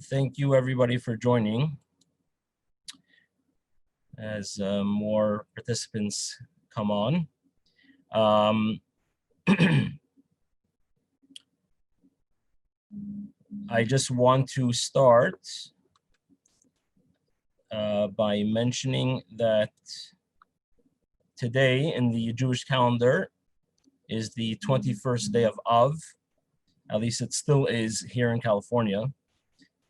Thank you everybody for joining as more participants come on. I just want to start by mentioning that today in the Jewish calendar is the 21st day of Av. At least it still is here in California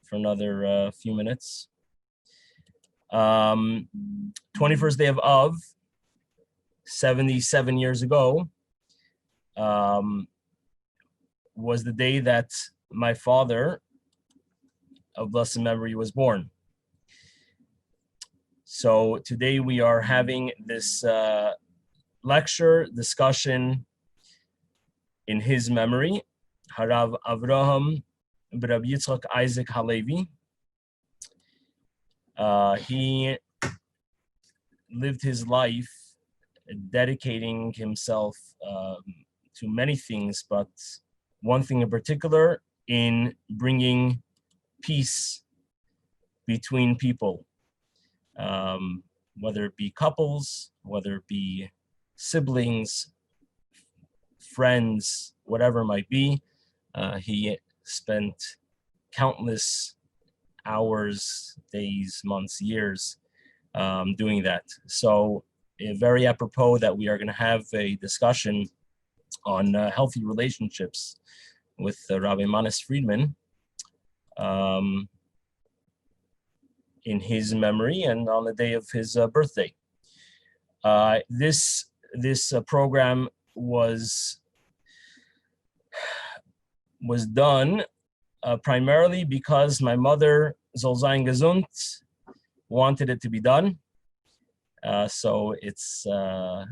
for another few minutes. 21st day of Av, 77 years ago, was the day that my father of blessed memory was born. So today we are having this lecture discussion in his memory, Harav Avraham Rabbi Yitzchak Isaac Halevi. He lived his life dedicating himself to many things, but one thing in particular, in bringing peace between people, whether it be couples, whether it be siblings, friends, whatever it might be. He spent countless hours, days, months, years doing that. So very apropos that we are going to have a discussion on healthy relationships with Rabbi Friedman in his memory and on the day of his birthday. This program was done primarily because my mother, Zolzain Gesund, wanted it to be done. So it's in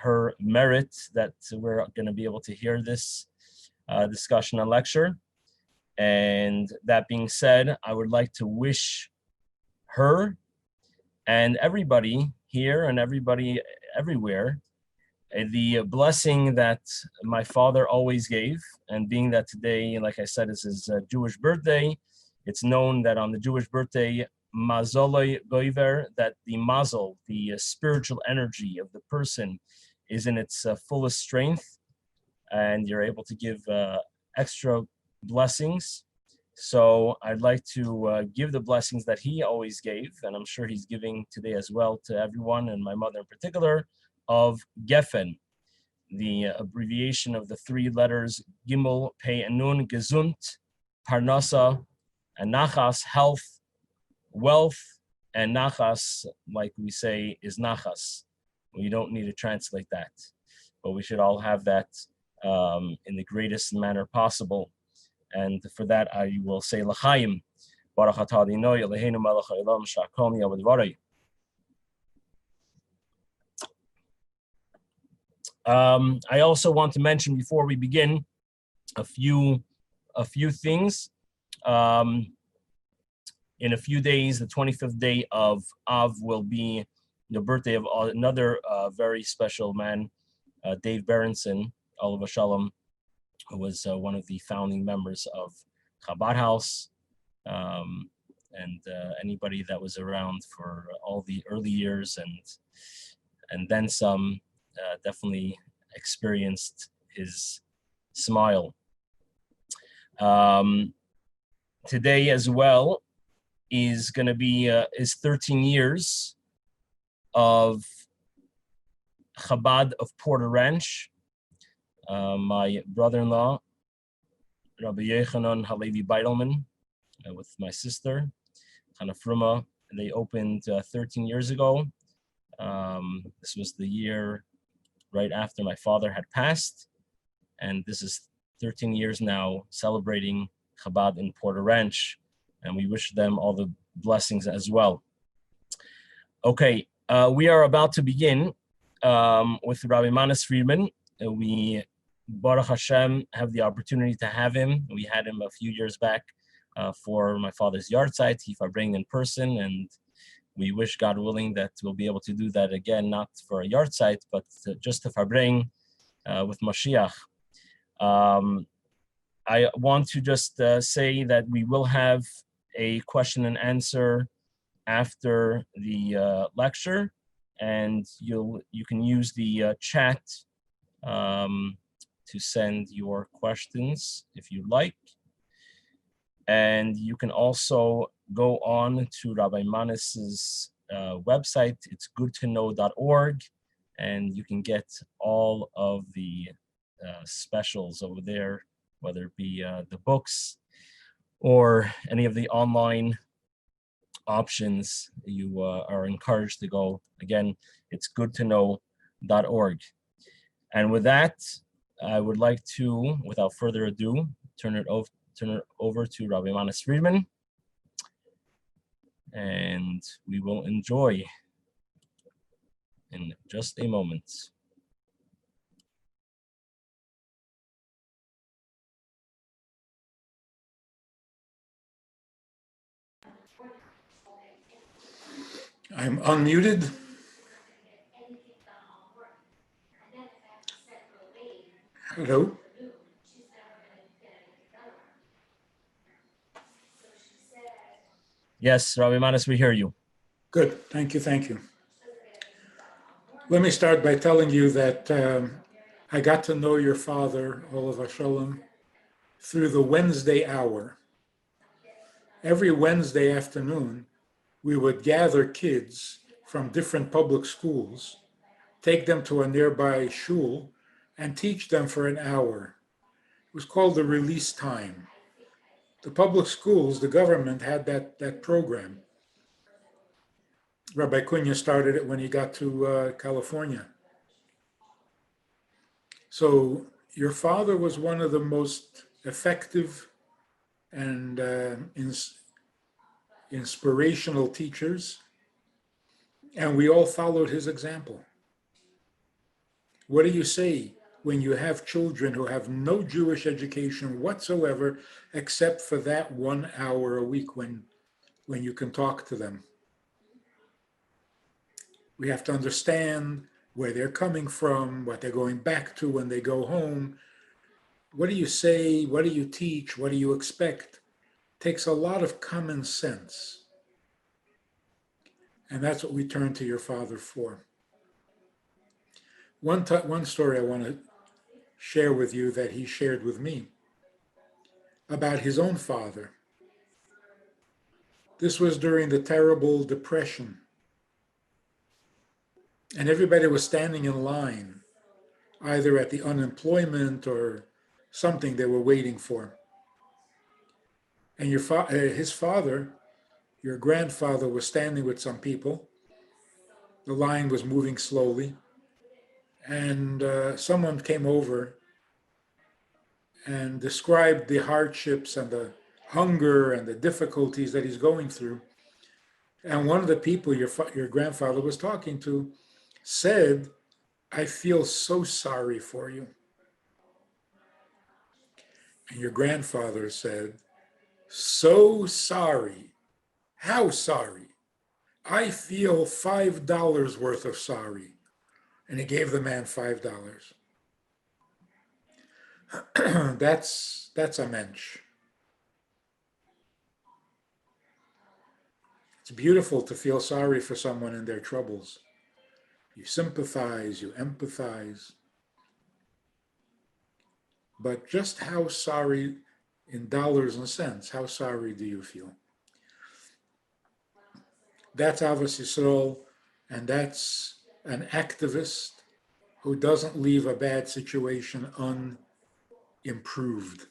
her merit that we're going to be able to hear this discussion and lecture. And that being said, I would like to wish her and everybody here and everybody everywhere the blessing that my father always gave. And being that today, like I said, is his Jewish birthday, it's known that on the Jewish birthday, Mazoloi Goiver, that the mazel, the spiritual energy of the person, is in its fullest strength, and you're able to give extra blessings. So I'd like to give the blessings that he always gave, and I'm sure he's giving today as well to everyone, and my mother in particular, of Geffen, the abbreviation of the three letters Gimel, Pei, and Nun, Gesund, Parnasa, and Nachas, health, wealth, and Nachas, like we say, is Nachas. We don't need to translate that, but we should all have that in the greatest manner possible. And for that, I will say L'chaim, Baruch atah Adonai Eloheinu melech haolam shehakol nהיה b'dvarei. I also want to mention before we begin a few things. In a few days, the 25th day of Av will be the birthday of another very special man, Dave Berenson, Olav Shalom, who was one of the founding members of Chabad House, and anybody that was around for all the early years and then some. Definitely experienced his smile. Today as well is going to be 13 years of Chabad of Porter Ranch. My brother-in-law, Rabbi Yechanan Halevi Beidelman, with my sister, Hannah Fruma, they opened 13 years ago. This was the year right after my father had passed, and this is 13 years now celebrating Chabad in Porter Ranch, and we wish them all the blessings as well. Okay, we are about to begin with Rabbi Friedman. We, Baruch Hashem, have the opportunity to have him. We had him a few years back for my father's yahrzeit. He bring in person, and we wish, God willing, that we'll be able to do that again, not for a yahrzeit, but just to farbring with Mashiach. I want to just say that we will have a question and answer after the lecture, and you can use the chat to send your questions if you like. And you can also go on to Rabbi Manis's website. It's goodtoknow.org, and you can get all of the specials over there, whether it be the books or any of the online options. You are encouraged to go. Again, it's goodtoknow.org. And with that, I would like to, without further ado, turn it over to Rabbi Manis Friedman, and we will enjoy in just a moment. I'm unmuted. Hello. Yes, Rabbi Manis, we hear you. Good. Thank you. Thank you. Let me start by telling you that I got to know your father, Olav Shalom, through the Wednesday hour. Every Wednesday afternoon, we would gather kids from different public schools, take them to a nearby shul, and teach them for an hour. It was called the release time. The public schools, the government had that program. Rabbi Cunha started it when he got to California. So your father was one of the most effective and inspirational teachers, and we all followed his example. What do you say when you have children who have no Jewish education whatsoever except for that 1 hour a week when you can talk to them? We have to understand where they're coming from, what they're going back to when they go home. What do you say? What do you teach? What do you expect? It takes a lot of common sense. And that's what we turn to your father for. One story I want to share with you that he shared with me about his own father. This was during the terrible depression. And everybody was standing in line, either at the unemployment or something they were waiting for. And his father, your grandfather, was standing with some people. The line was moving slowly. And someone came over and described the hardships and the hunger and the difficulties that he's going through. And one of the people your grandfather was talking to said, "I feel so sorry for you." And your grandfather said, "So sorry. How sorry? I feel $5 worth of sorry." And he gave the man $5. That's a mensch. It's beautiful to feel sorry for someone in their troubles. You sympathize, you empathize. But just how sorry, in dollars and cents, how sorry do you feel? That's Avos Yisrael, and that's an activist who doesn't leave a bad situation unimproved.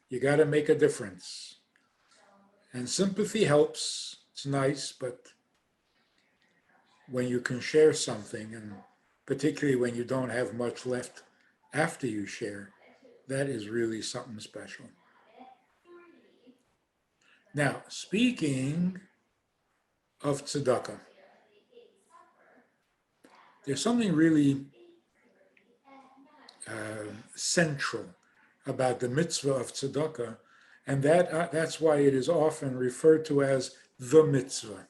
You got to make a difference. And sympathy helps. It's nice, but when you can share something, and particularly when you don't have much left after you share, that is really something special. Now, speaking of tzedakah, there's something really central about the mitzvah of tzedakah, and that's why it is often referred to as the mitzvah.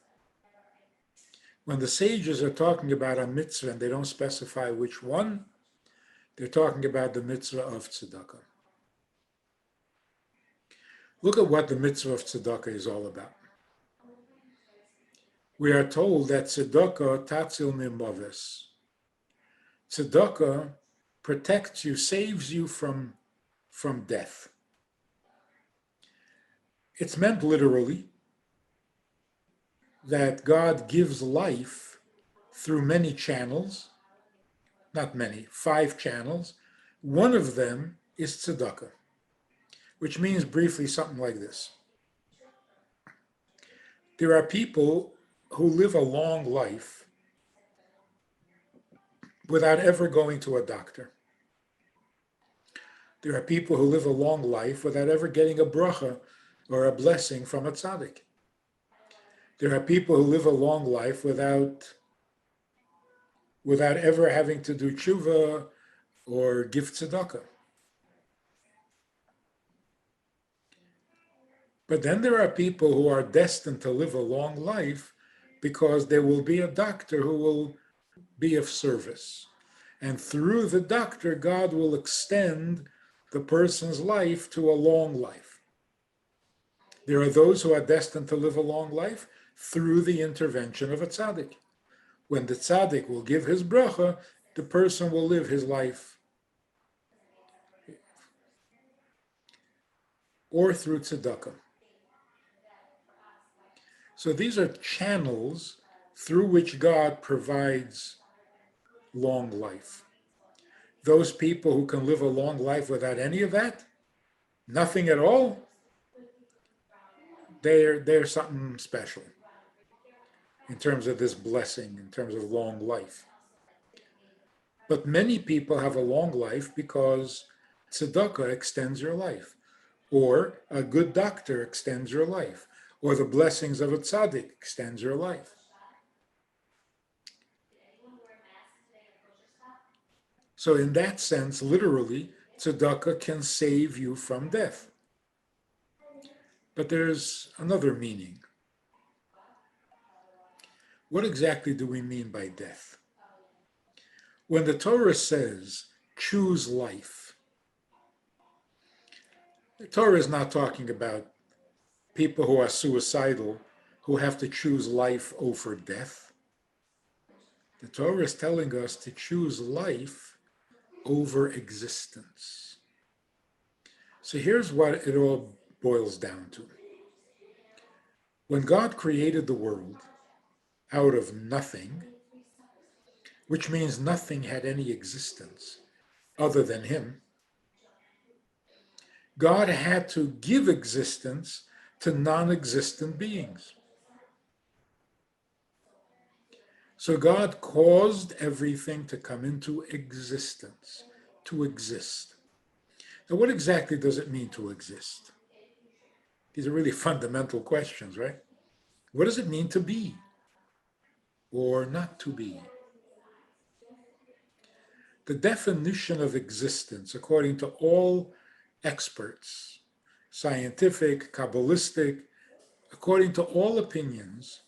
When the sages are talking about a mitzvah and they don't specify which one, they're talking about the mitzvah of tzedakah. Look at what the Mitzvah of Tsudaka is all about. We are told that Tzedakah tatzil mimoves. Tzedakah protects you, saves you from death. It's meant literally that God gives life through many channels, not many, 5 channels. One of them is tzedakah, which means briefly something like this. There are people who live a long life without ever going to a doctor. There are people who live a long life without ever getting a bracha or a blessing from a tzaddik. There are people who live a long life without ever having to do tshuva or give tzedakah. But then there are people who are destined to live a long life because there will be a doctor who will be of service. And through the doctor, God will extend the person's life to a long life. There are those who are destined to live a long life through the intervention of a tzaddik. When the tzaddik will give his bracha, the person will live his life. Or through tzedakah. So these are channels through which God provides long life. Those people who can live a long life without any of that, nothing at all, they're something special in terms of this blessing, in terms of long life. But many people have a long life because tzedakah extends your life, or a good doctor extends your life, or the blessings of a tzaddik extends your life. So in that sense, literally, tzedakah can save you from death. But there's another meaning. What exactly do we mean by death? When the Torah says, choose life, the Torah is not talking about people who are suicidal, who have to choose life over death. The Torah is telling us to choose life over existence. So here's what it all boils down to. When God created the world out of nothing, which means nothing had any existence other than him, God had to give existence to non-existent beings. So God caused everything to come into existence, to exist. Now, what exactly does it mean to exist? These are really fundamental questions, right? What does it mean to be or not to be? The definition of existence, according to all experts, scientific, Kabbalistic, according to all opinions,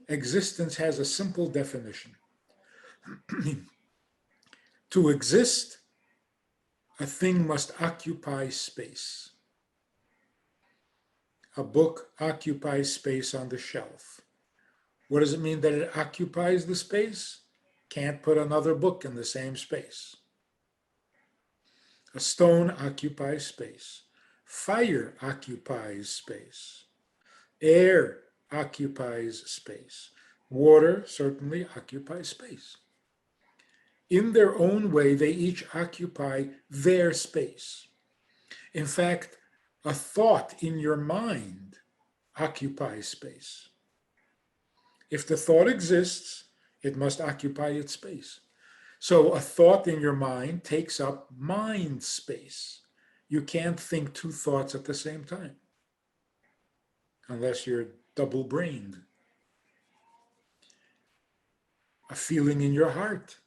existence has a simple definition. To exist, a thing must occupy space. A book occupies space on the shelf. What does it mean that it occupies the space? Can't put another book in the same space. A stone occupies space. Fire occupies space. Air occupies space. Water certainly occupies space. In their own way, they each occupy their space. In fact, a thought in your mind occupies space. If the thought exists, it must occupy its space. So a thought in your mind takes up mind space. You can't think 2 thoughts at the same time, unless you're double-brained. A feeling in your heart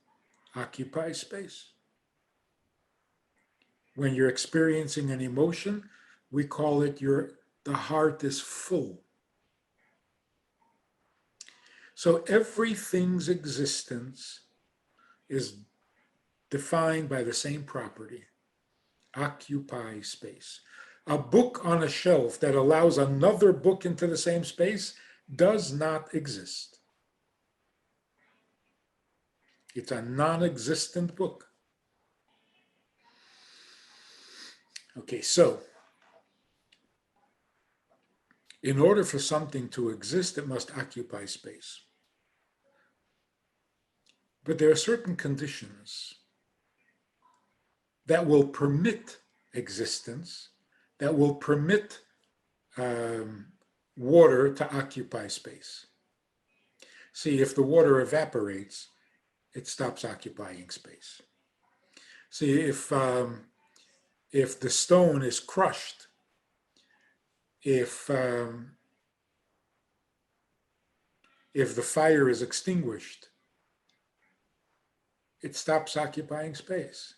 occupies space. When you're experiencing an emotion, we call it the heart is full. So everything's existence is defined by the same property, occupy space. A book on a shelf that allows another book into the same space does not exist. It's a non-existent book. Okay, so in order for something to exist, it must occupy space. But there are certain conditions that will permit existence, that will permit water to occupy space. See, if the water evaporates, it stops occupying space. See, if the stone is crushed, if the fire is extinguished, it stops occupying space.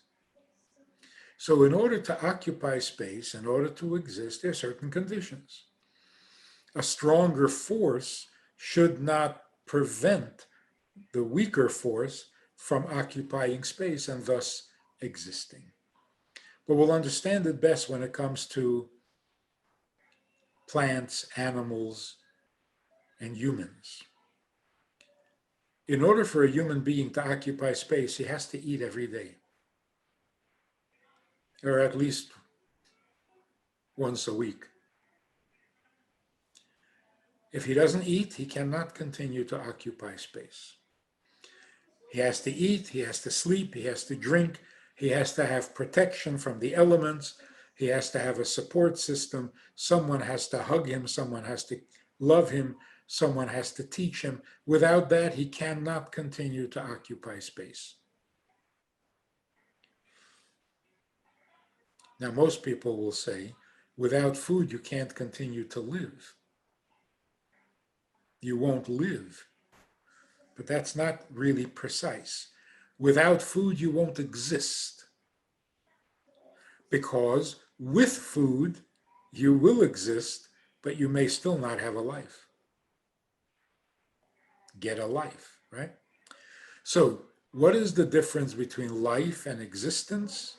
So in order to occupy space, in order to exist, there are certain conditions. A stronger force should not prevent the weaker force from occupying space and thus existing. But we'll understand it best when it comes to plants, animals, and humans. In order for a human being to occupy space, he has to eat every day, or at least once a week. If he doesn't eat, he cannot continue to occupy space. He has to eat, he has to sleep, he has to drink, he has to have protection from the elements, he has to have a support system, someone has to hug him, someone has to love him, someone has to teach him. Without that, he cannot continue to occupy space. Now, most people will say, without food, you can't continue to live. You won't live. But that's not really precise. Without food, you won't exist. Because with food, you will exist, but you may still not have a life. Get a life, right? So, what is the difference between life and existence?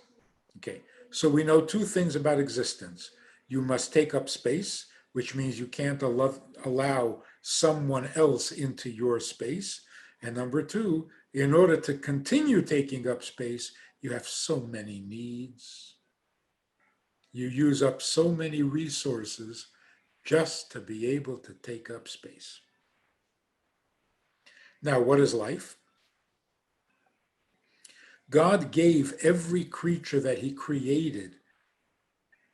Okay, so we know two things about existence. You must take up space, which means you can't allow someone else into your space. And number two, in order to continue taking up space, you have so many needs. You use up so many resources just to be able to take up space. Now, what is life? God gave every creature that he created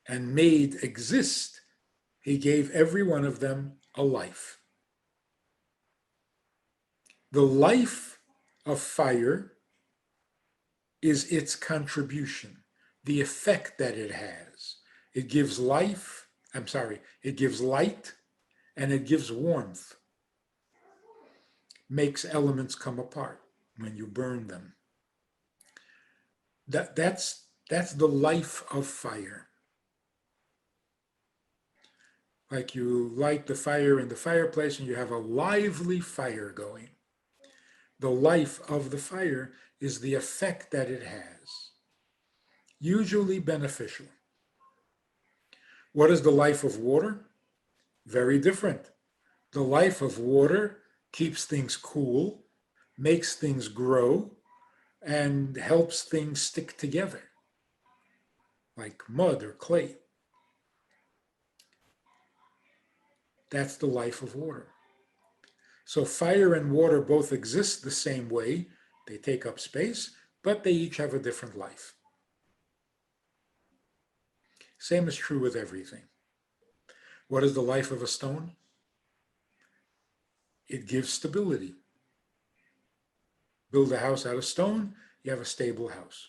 and made exist, he gave every one of them a life. The life of fire is its contribution, the effect that it has. It gives it gives light and it gives warmth, makes elements come apart when you burn them. That's the life of fire. Like you light the fire in the fireplace and you have a lively fire going. The life of the fire is the effect that it has, usually beneficial. What is the life of water? Very different. The life of water keeps things cool, makes things grow, and helps things stick together, like mud or clay. That's the life of water. So fire and water both exist the same way. They take up space, but they each have a different life. Same is true with everything. What is the life of a stone? It gives stability. Build a house out of stone, you have a stable house.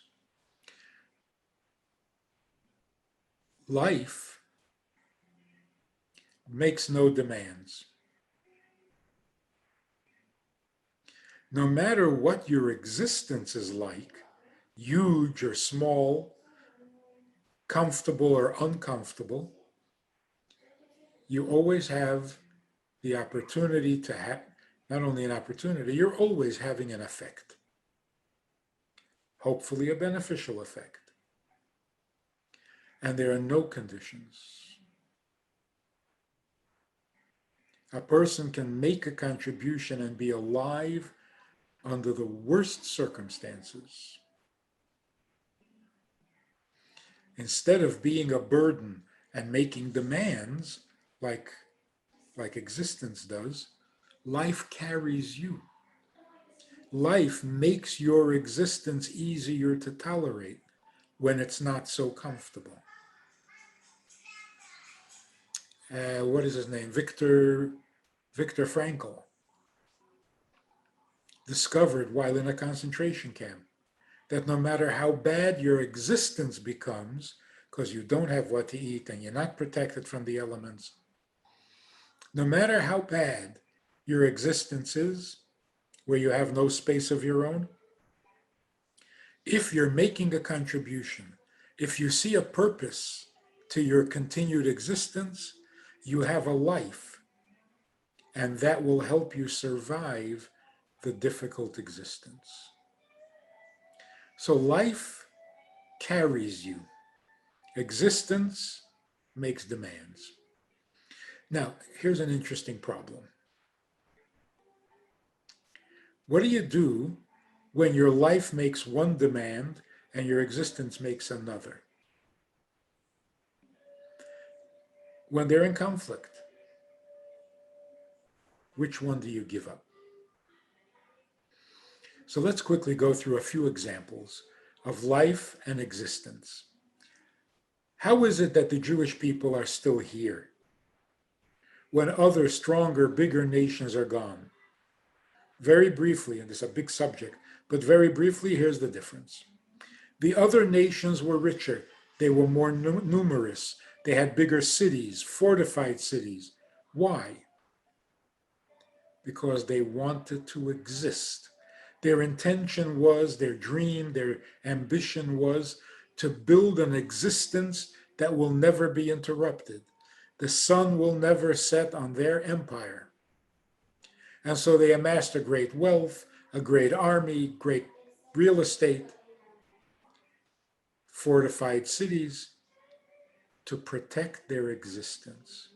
Life makes no demands. No matter what your existence is like, huge or small, comfortable or uncomfortable, you always have the opportunity to have, not only an opportunity, you're always having an effect. Hopefully a beneficial effect. and there are no conditions. A person can make a contribution and be alive under the worst circumstances. Instead of being a burden and making demands like existence does, life carries you. Life makes your existence easier to tolerate when it's not so comfortable. What is his name? Viktor Frankl discovered while in a concentration camp that no matter how bad your existence becomes, because you don't have what to eat and you're not protected from the elements, no matter how bad your existence is, where you have no space of your own, if you're making a contribution, if you see a purpose to your continued existence, you have a life, and that will help you survive the difficult existence. So life carries you. Existence makes demands. Now, here's an interesting problem. What do you do when your life makes one demand and your existence makes another? When they're in conflict, which one do you give up? So let's quickly go through a few examples of life and existence. How is it that the Jewish people are still here when other stronger, bigger nations are gone? Very briefly, and this is a big subject, but very briefly, here's the difference. The other nations were richer. They were more numerous. They had bigger cities, fortified cities. Why? Because they wanted to exist. Their intention was, their dream, their ambition was to build an existence that will never be interrupted. The sun will never set on their empire. And so they amassed a great wealth, a great army, great real estate, fortified cities to protect their existence.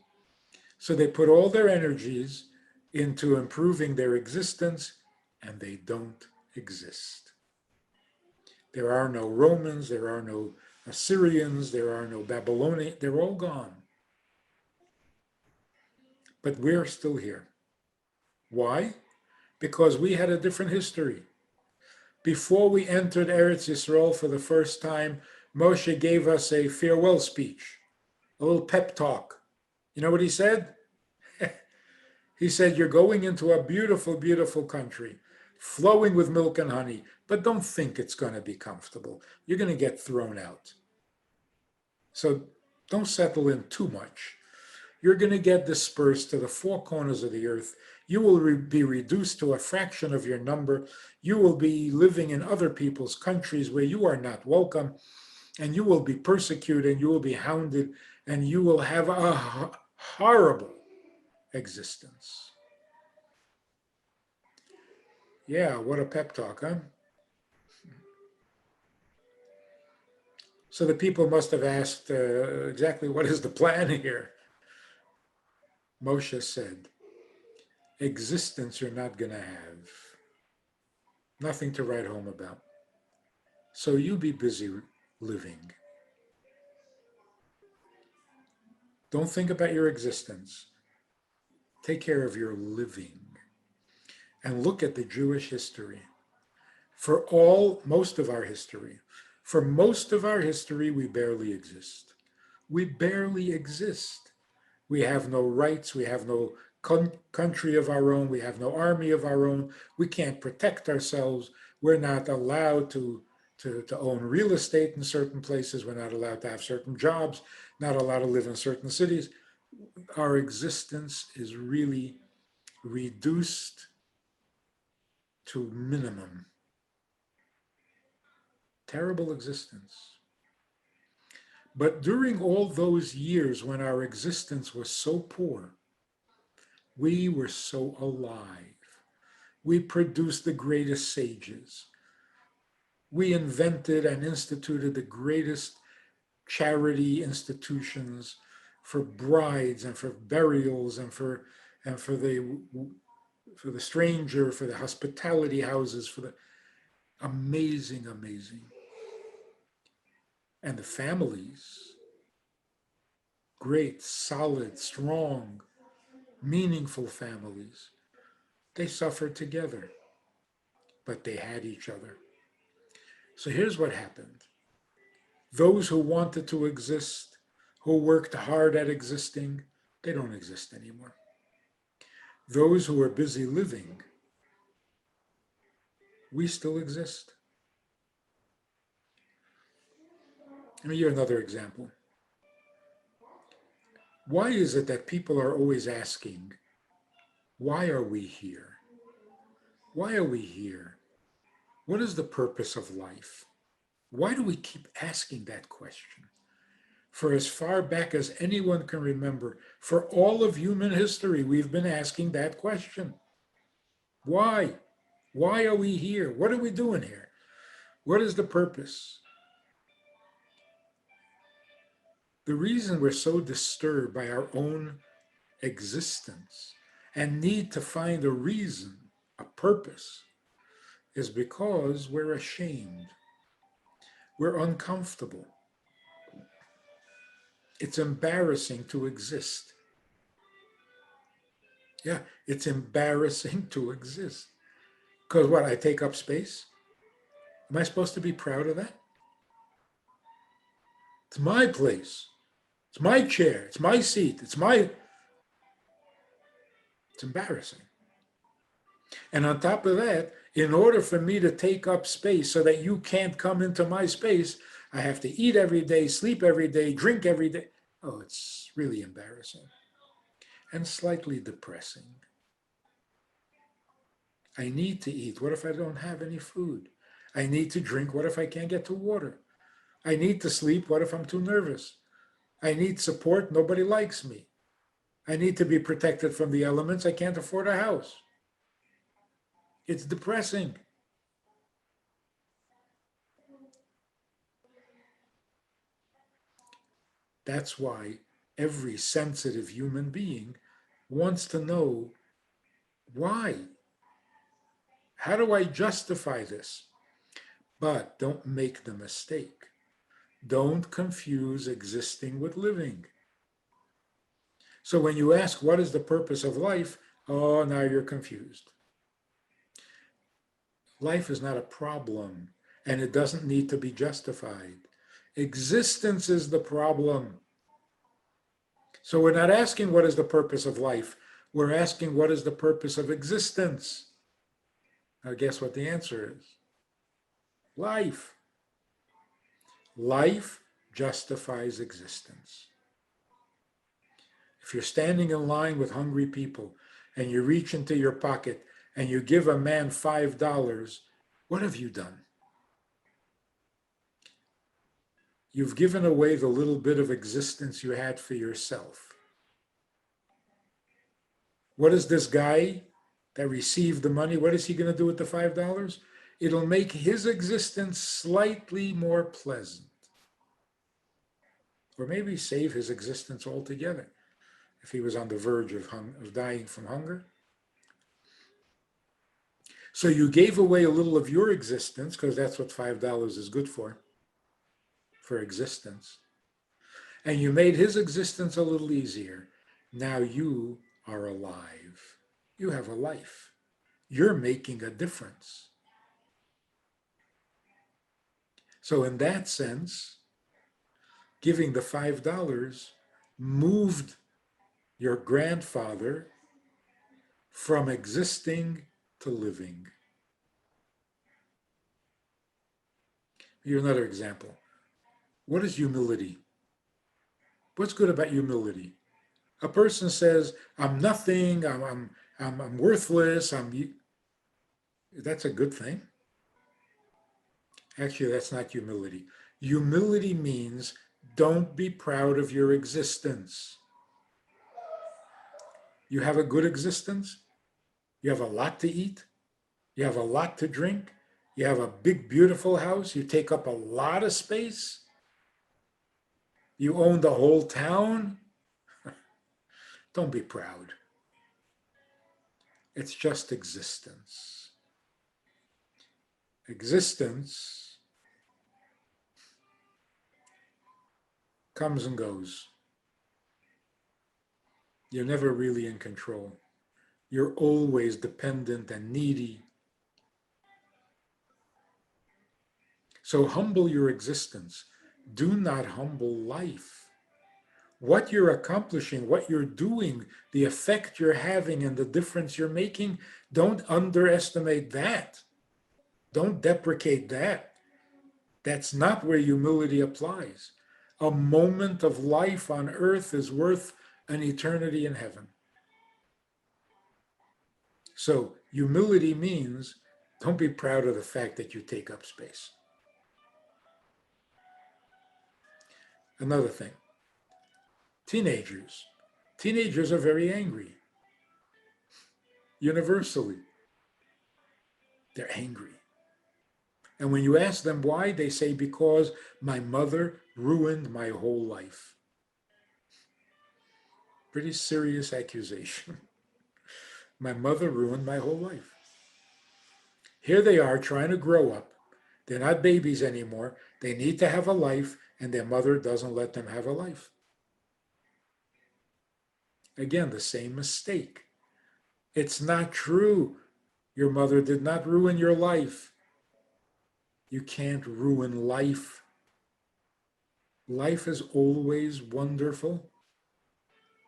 So they put all their energies into improving their existence, and they don't exist. There are no Romans, there are no Assyrians, there are no Babylonians, they're all gone. But we're still here. Why? Because we had a different history. Before we entered Eretz Yisrael for the first time, Moshe gave us a farewell speech, a little pep talk. You know what he said? He said, you're going into a beautiful, beautiful country, flowing with milk and honey, but don't think it's going to be comfortable. You're going to get thrown out. So don't settle in too much. You're going to get dispersed to the four corners of the earth. You will be reduced to a fraction of your number. You will be living in other people's countries where you are not welcome, and you will be persecuted, you will be hounded, and you will have a horrible existence. Yeah, what a pep talk, huh? So the people must have asked exactly what is the plan here? Moshe said, existence you're not going to have. Nothing to write home about. So you be busy living. Don't think about your existence. Take care of your living. And look at the Jewish history. For most of our history, we barely exist. We barely exist. We have no rights. We have no country of our own. We have no army of our own. We can't protect ourselves. We're not allowed to own real estate in certain places. We're not allowed to have certain jobs, not allowed to live in certain cities. Our existence is really reduced to minimum. Terrible existence. But during all those years when our existence was so poor, we were so alive. We produced the greatest sages. We invented and instituted the greatest charity institutions, for brides and for burials and for the stranger, for the hospitality houses, for the amazing, amazing. And the families, great, solid, strong, meaningful families, they suffered together, but they had each other. So here's what happened. Those who wanted to exist, who worked hard at existing, they don't exist anymore. Those who are busy living, we still exist. Let me give you another example. Why is it that people are always asking, why are we here? Why are we here? What is the purpose of life? Why do we keep asking that question? For as far back as anyone can remember, for all of human history, we've been asking that question. Why? Why are we here? What are we doing here? What is the purpose? The reason we're so disturbed by our own existence and need to find a reason, a purpose, is because we're ashamed. We're uncomfortable. It's embarrassing to exist. Yeah, it's embarrassing to exist. Because what, I take up space? Am I supposed to be proud of that? It's my place. It's my chair. It's my seat. It's embarrassing. And on top of that, in order for me to take up space so that you can't come into my space, I have to eat every day, sleep every day, drink every day. Oh, it's really embarrassing and slightly depressing. I need to eat. What if I don't have any food? I need to drink. What if I can't get to water? I need to sleep. What if I'm too nervous? I need support. Nobody likes me. I need to be protected from the elements. I can't afford a house. It's depressing. That's why every sensitive human being wants to know why. How do I justify this? But don't make the mistake. Don't confuse existing with living. So when you ask, what is the purpose of life? Oh, now you're confused. Life is not a problem, and it doesn't need to be justified. Existence is the problem. So we're not asking what is the purpose of life. We're asking what is the purpose of existence. Now guess what the answer is? Life. Life justifies existence. If you're standing in line with hungry people and you reach into your pocket and you give a man $5, what have you done? You've given away the little bit of existence you had for yourself. What is this guy that received the money? What is he going to do with the $5? It'll make his existence slightly more pleasant. Or maybe save his existence altogether if he was on the verge of dying from hunger. So you gave away a little of your existence, because that's what $5 is good for existence. And you made his existence a little easier. Now you are alive. You have a life. You're making a difference. So in that sense, giving the $5 moved your grandfather from existing to living. Here's another example. What is humility? What's good about humility? A person says, I'm nothing, I'm worthless, that's a good thing. Actually, that's not humility. Humility means don't be proud of your existence. You have a good existence. You have a lot to eat. You have a lot to drink. You have a big, beautiful house. You take up a lot of space. You own the whole town? Don't be proud. It's just existence. Existence comes and goes. You're never really in control. You're always dependent and needy. So humble your existence. Do not humble life. What you're accomplishing, what you're doing, the effect you're having, and the difference you're making, don't underestimate that. Don't deprecate that. That's not where humility applies. A moment of life on earth is worth an eternity in heaven. So humility means don't be proud of the fact that you take up space. Another thing, teenagers. Teenagers are very angry. Universally, they're angry. And when you ask them why, they say, because my mother ruined my whole life. Pretty serious accusation. My mother ruined my whole life. Here they are trying to grow up. They're not babies anymore. They need to have a life, and their mother doesn't let them have a life. Again, the same mistake. It's not true. Your mother did not ruin your life. You can't ruin life. Life is always wonderful.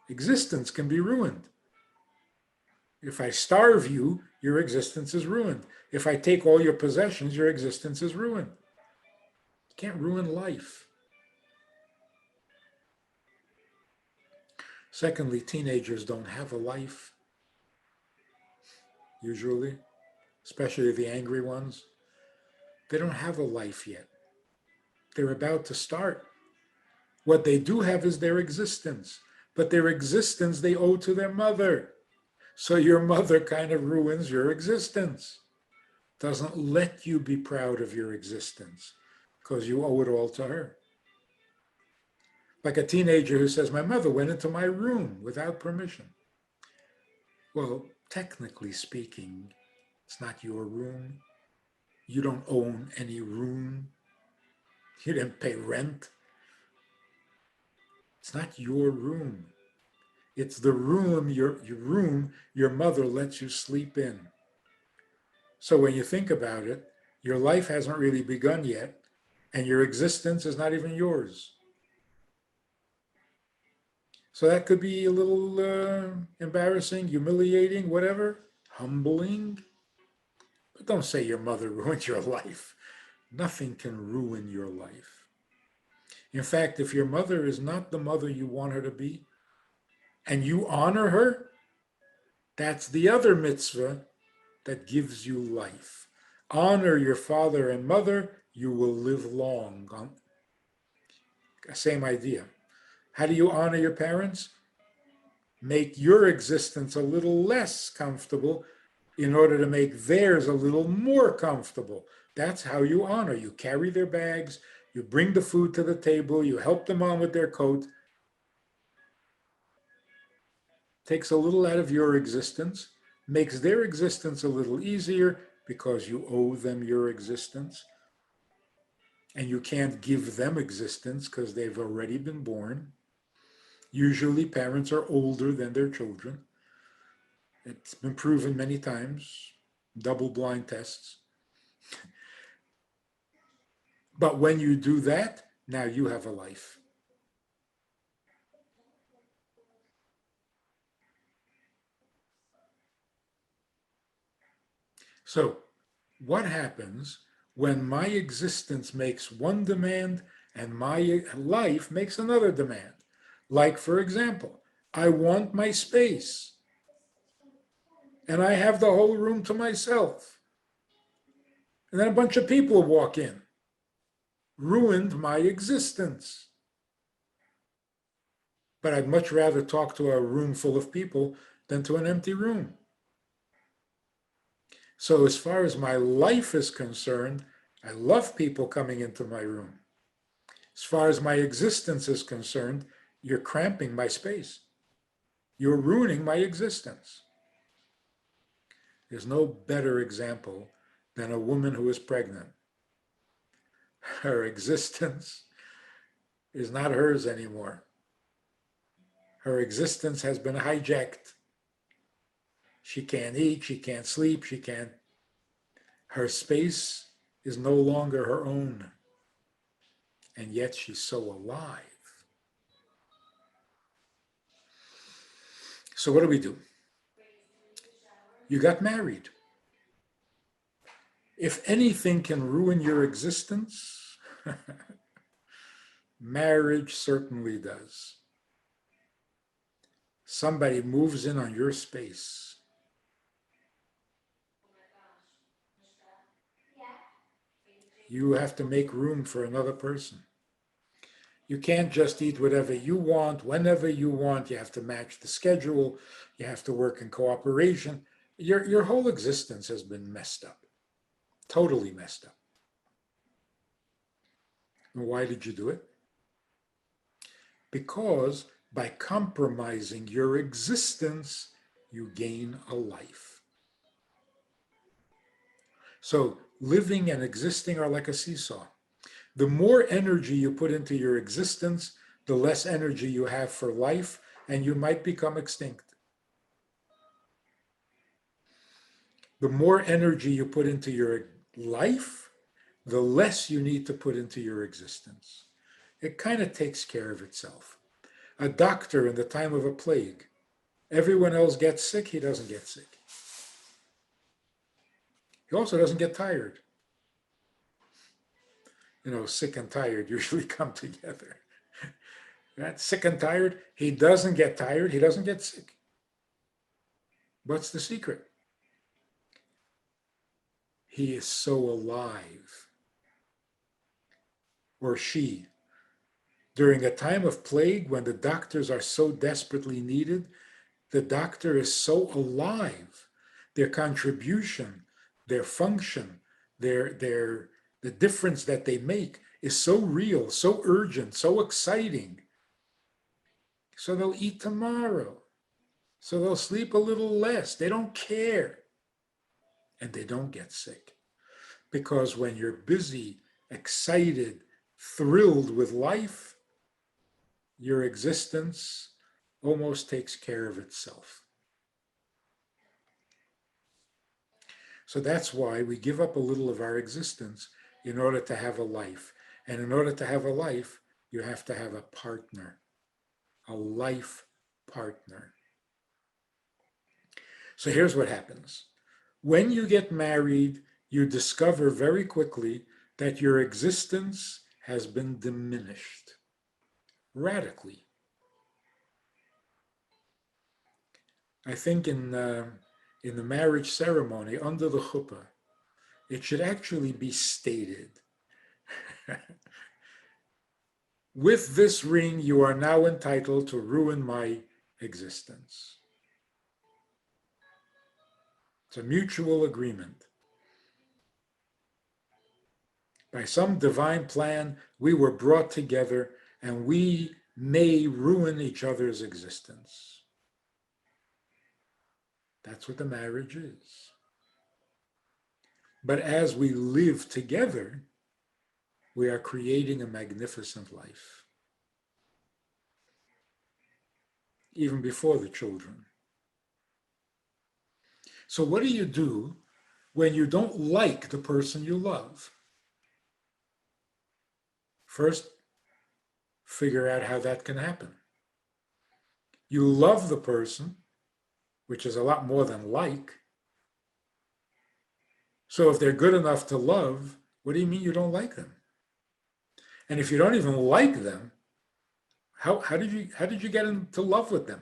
Existence can be ruined. If I starve you, your existence is ruined. If I take all your possessions, your existence is ruined. You can't ruin life. Secondly, teenagers don't have a life, usually, especially the angry ones. They don't have a life yet. They're about to start. What they do have is their existence, but their existence they owe to their mother. So your mother kind of ruins your existence, doesn't let you be proud of your existence because you owe it all to her. Like a teenager who says, my mother went into my room without permission. Well, technically speaking, it's not your room. You don't own any room. You didn't pay rent. It's not your room. It's the room, your room your mother lets you sleep in. So when you think about it, your life hasn't really begun yet, and your existence is not even yours. So that could be a little embarrassing, humiliating, whatever, humbling. But don't say your mother ruined your life. Nothing can ruin your life. In fact, if your mother is not the mother you want her to be, and you honor her, that's the other mitzvah that gives you life. Honor your father and mother, you will live long. Same idea. How do you honor your parents? Make your existence a little less comfortable in order to make theirs a little more comfortable. That's how you honor. You carry their bags, you bring the food to the table, you help them on with their coat. Takes a little out of your existence, makes their existence a little easier because you owe them your existence. And you can't give them existence because they've already been born. Usually parents are older than their children. It's been proven many times, double-blind tests. But when you do that, now you have a life. So, what happens when my existence makes one demand and my life makes another demand? Like, for example, I want my space and I have the whole room to myself. And then a bunch of people walk in. Ruined my existence. But I'd much rather talk to a room full of people than to an empty room. So as far as my life is concerned, I love people coming into my room. As far as my existence is concerned, you're cramping my space. You're ruining my existence. There's no better example than a woman who is pregnant. Her existence is not hers anymore. Her existence has been hijacked. She can't eat, she can't sleep, her space is no longer her own. And yet she's so alive. So what do? You got married. If anything can ruin your existence, marriage certainly does. Somebody moves in on your space. You have to make room for another person. You can't just eat whatever you want, whenever you want. You have to match the schedule. You have to work in cooperation. Your whole existence has been messed up, totally messed up. And why did you do it? Because by compromising your existence, you gain a life. So living and existing are like a seesaw. The more energy you put into your existence, the less energy you have for life, and you might become extinct. The more energy you put into your life, the less you need to put into your existence. It kind of takes care of itself. A doctor in the time of a plague, everyone else gets sick, he doesn't get sick. He also doesn't get tired. Sick and tired usually come together. Right? Sick and tired, he doesn't get tired, he doesn't get sick. What's the secret? He is so alive. Or she. During a time of plague, when the doctors are so desperately needed, the doctor is so alive. Their contribution, their function, the difference that they make is so real, so urgent, so exciting. So they'll eat tomorrow. So they'll sleep a little less. They don't care. And they don't get sick. Because when you're busy, excited, thrilled with life, your existence almost takes care of itself. So that's why we give up a little of our existence in order to have a life. And in order to have a life, you have to have a partner, a life partner. So here's what happens. When you get married, you discover very quickly that your existence has been diminished radically. I think in the marriage ceremony, under the chuppah, it should actually be stated, with this ring, you are now entitled to ruin my existence. It's a mutual agreement. By some divine plan, we were brought together and we may ruin each other's existence. That's what the marriage is. But as we live together, we are creating a magnificent life. Even before the children. So what do you do when you don't like the person you love? First, figure out how that can happen. You love the person, which is a lot more than like. So if they're good enough to love, what do you mean you don't like them? And if you don't even like them, how did you get into love with them?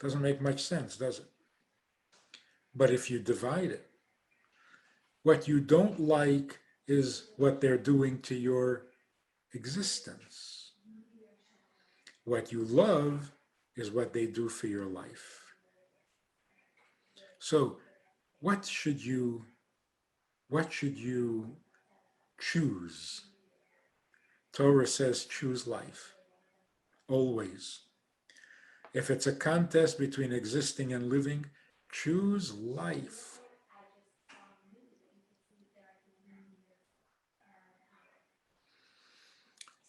Doesn't make much sense, does it? But if you divide it, what you don't like is what they're doing to your existence. What you love is what they do for your life. So what should you choose. Torah says choose life, always. If it's a contest between existing and living, choose life.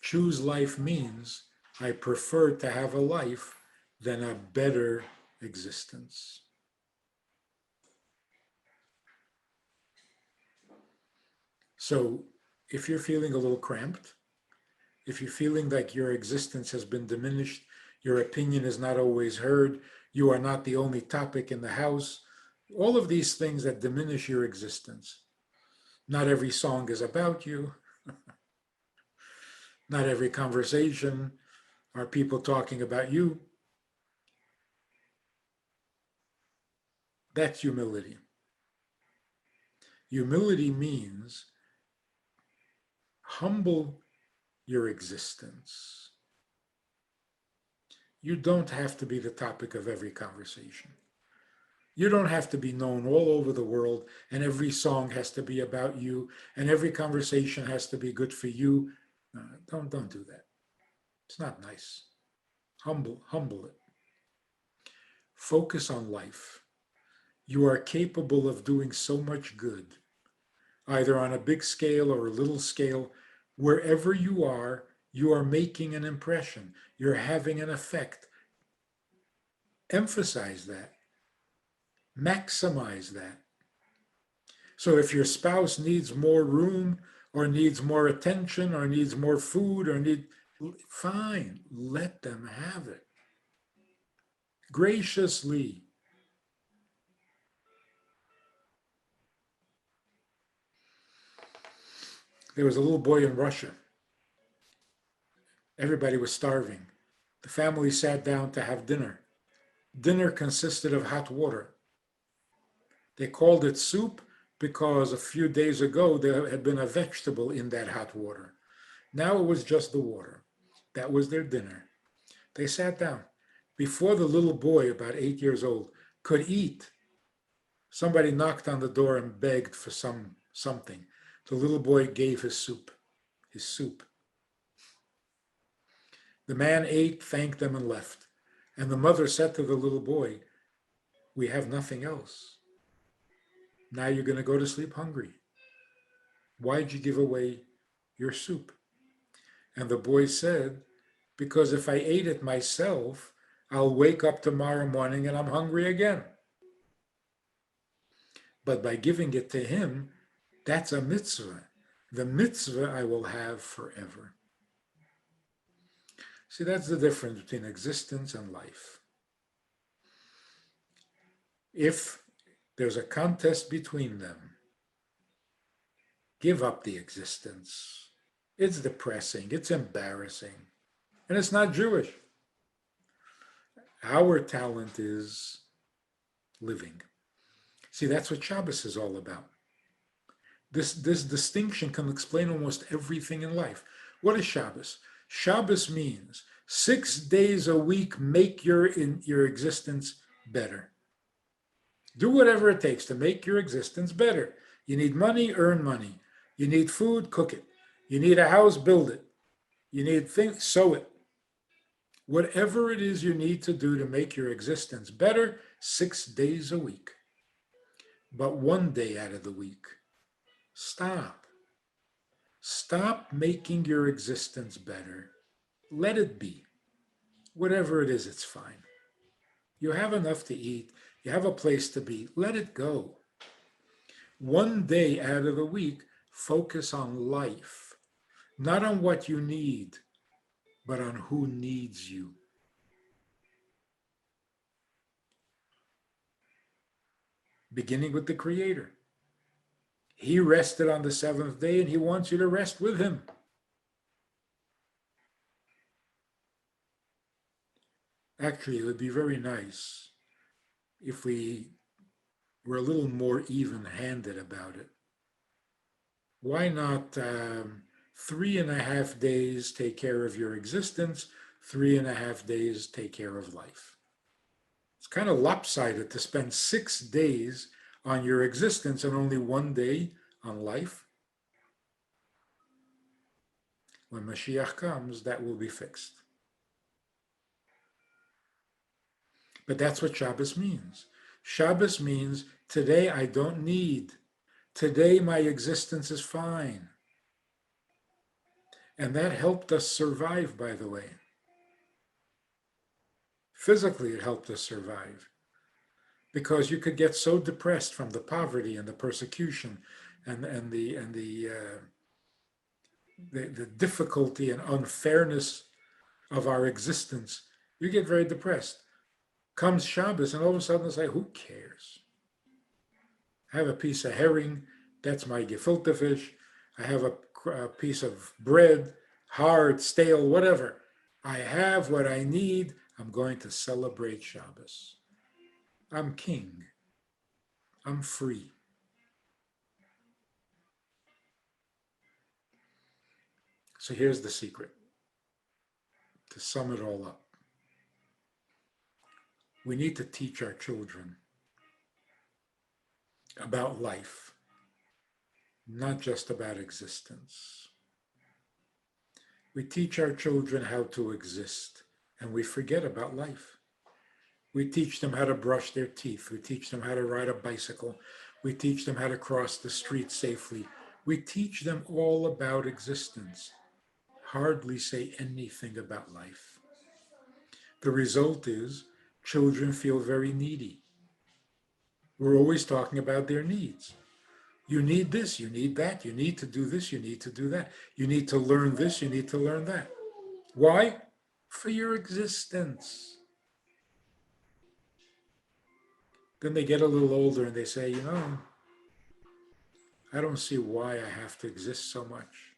Choose life means I prefer to have a life than a better existence. So if you're feeling a little cramped, if you're feeling like your existence has been diminished, your opinion is not always heard, you are not the only topic in the house, all of these things that diminish your existence. Not every song is about you. Not every conversation are people talking about you. That's humility. Humility means humble your existence. You don't have to be the topic of every conversation. You don't have to be known all over the world, and every song has to be about you, and every conversation has to be good for you. Don't do that. It's not nice. Humble it. Focus on life. You are capable of doing so much good, either on a big scale or a little scale. Wherever you are making an impression. You're having an effect. Emphasize that. Maximize that. So if your spouse needs more room or needs more attention or needs more food fine, let them have it. Graciously. There was a little boy in Russia. Everybody was starving. The family sat down to have dinner. Dinner consisted of hot water. They called it soup because a few days ago there had been a vegetable in that hot water. Now it was just the water. That was their dinner. They sat down. Before the little boy, about 8 years old, could eat, somebody knocked on the door and begged for something. The little boy gave his soup. The man ate, thanked them, and left. And the mother said to the little boy, "We have nothing else. Now you're going to go to sleep hungry. Why'd you give away your soup?" And the boy said, "Because if I ate it myself, I'll wake up tomorrow morning and I'm hungry again. But by giving it to him, that's a mitzvah. The mitzvah I will have forever." See, that's the difference between existence and life. If there's a contest between them, give up the existence. It's depressing, it's embarrassing, and it's not Jewish. Our talent is living. See, that's what Shabbos is all about. This distinction can explain almost everything in life. What is Shabbos? Shabbos means 6 days a week make your existence better. Do whatever it takes to make your existence better. You need money, earn money. You need food, cook it. You need a house, build it. You need things, sow it. Whatever it is you need to do to make your existence better, 6 days a week. But 1 day out of the week, stop. Stop making your existence better. Let it be. Whatever it is, it's fine. You have enough to eat. You have a place to be. Let it go. 1 day out of the week, focus on life. Not on what you need, but on who needs you. Beginning with the Creator. He rested on the seventh day and he wants you to rest with him. Actually, it would be very nice if we were a little more even-handed about it. Why not 3.5 days take care of your existence, 3.5 days take care of life? It's kind of lopsided to spend 6 days on your existence and only 1 day on life. When Mashiach comes, that will be fixed. But that's what Shabbos means. Shabbos means today I don't need. Today my existence is fine. And that helped us survive, by the way. Physically, it helped us survive. Because you could get so depressed from the poverty and the persecution and the difficulty and unfairness of our existence. You get very depressed. Comes Shabbos, and all of a sudden it's like, who cares? I have a piece of herring, that's my gefilte fish. I have a piece of bread, hard, stale, whatever. I have what I need. I'm going to celebrate Shabbos. I'm king. I'm free. So here's the secret. To sum it all up, we need to teach our children about life, not just about existence. We teach our children how to exist, and we forget about life. We teach them how to brush their teeth. We teach them how to ride a bicycle. We teach them how to cross the street safely. We teach them all about existence. Hardly say anything about life. The result is children feel very needy. We're always talking about their needs. You need this, you need that, you need to do this, you need to do that. You need to learn this, you need to learn that. Why? For your existence. Then they get a little older and they say, I don't see why I have to exist so much.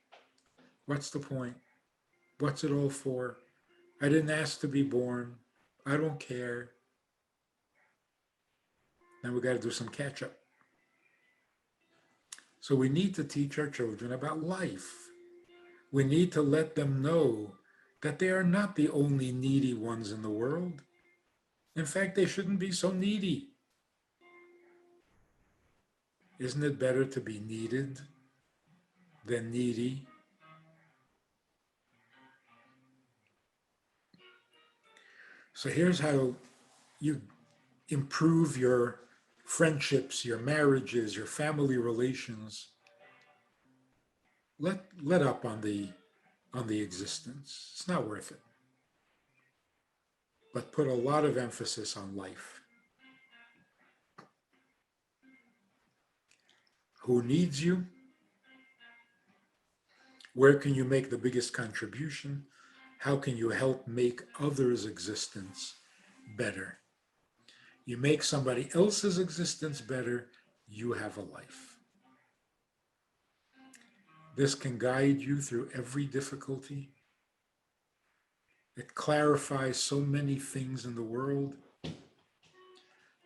What's the point? What's it all for? I didn't ask to be born. I don't care. Now we got to do some catch up. So we need to teach our children about life. We need to let them know that they are not the only needy ones in the world. In fact, they shouldn't be so needy. Isn't it better to be needed than needy? So here's how you improve your friendships, your marriages, your family relations. Let up on the existence. It's not worth it. But put a lot of emphasis on life. Who needs you? Where can you make the biggest contribution? How can you help make others' existence better? You make somebody else's existence better, you have a life. This can guide you through every difficulty. It clarifies so many things in the world,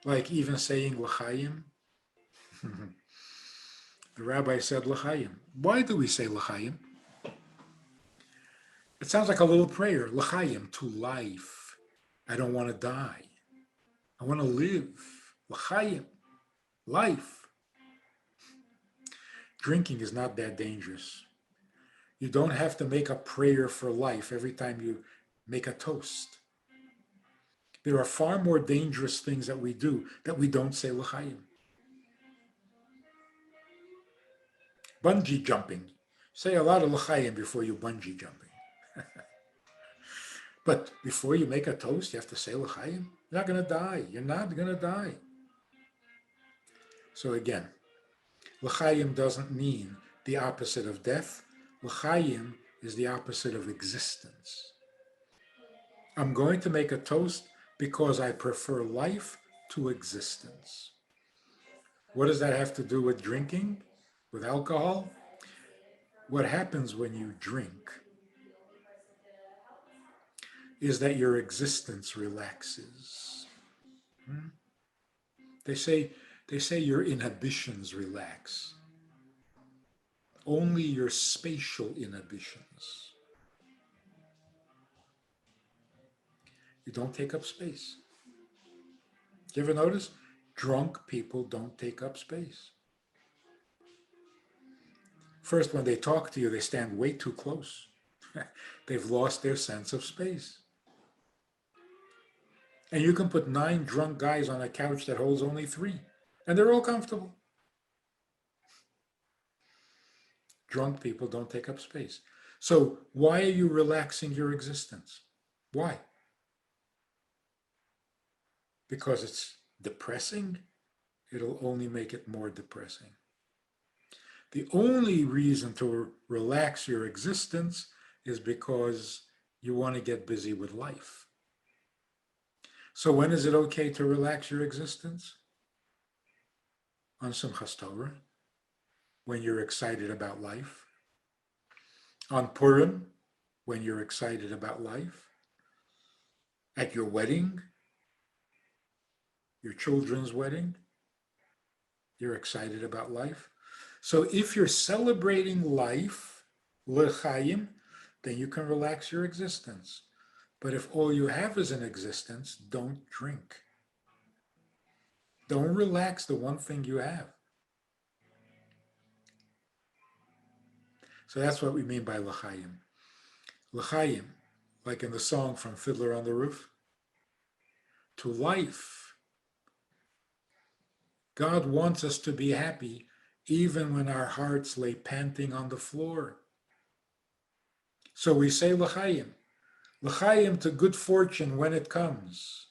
like even saying L'chaim. The rabbi said L'chaim. Why do we say L'chaim? It sounds like a little prayer. L'chaim, to life. I don't want to die. I want to live. L'chaim, life. Drinking is not that dangerous. You don't have to make a prayer for life every time you make a toast. There are far more dangerous things that we do that we don't say L'chaim. Bungee jumping. Say a lot of L'chaim before you bungee jumping. But before you make a toast, you have to say L'chaim. You're not going to die. You're not going to die. So again, L'chaim doesn't mean the opposite of death. L'chaim is the opposite of existence. I'm going to make a toast because I prefer life to existence. What does that have to do with drinking, with alcohol? What happens when you drink is that your existence relaxes. They say your inhibitions relax. Only your spatial inhibitions. You don't take up space. You ever notice? Drunk people don't take up space. First, when they talk to you, they stand way too close. They've lost their sense of space. And you can put 9 drunk guys on a couch that holds only 3, and they're all comfortable. Drunk people don't take up space. So why are you relaxing your existence? Why? Because it's depressing? It'll only make it more depressing. The only reason to relax your existence is because you want to get busy with life. So when is it okay to relax your existence? On Simchas Torah, when you're excited about life. On Purim, when you're excited about life. At your wedding, your children's wedding, you're excited about life. So if you're celebrating life, l'chaim, then you can relax your existence. But if all you have is an existence, don't drink. Don't relax the one thing you have. So that's what we mean by l'chaim. L'chaim, like in the song from Fiddler on the Roof, to life. God wants us to be happy even when our hearts lay panting on the floor. So we say l'chaim. L'chaim to good fortune when it comes.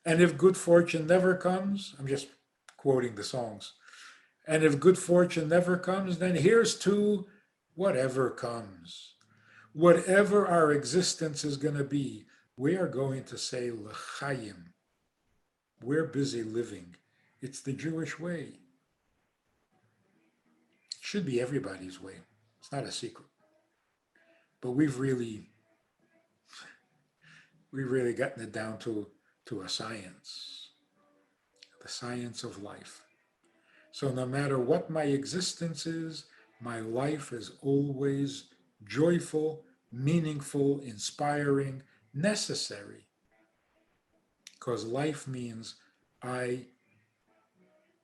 And if good fortune never comes, I'm just quoting the songs. And if good fortune never comes, then here's to whatever comes. Whatever our existence is going to be, we are going to say l'chaim. We're busy living. It's the Jewish way. It should be everybody's way. It's not a secret. But we've really gotten it down to a science, the science of life. So no matter what my existence is, my life is always joyful, meaningful, inspiring, necessary. Because life means I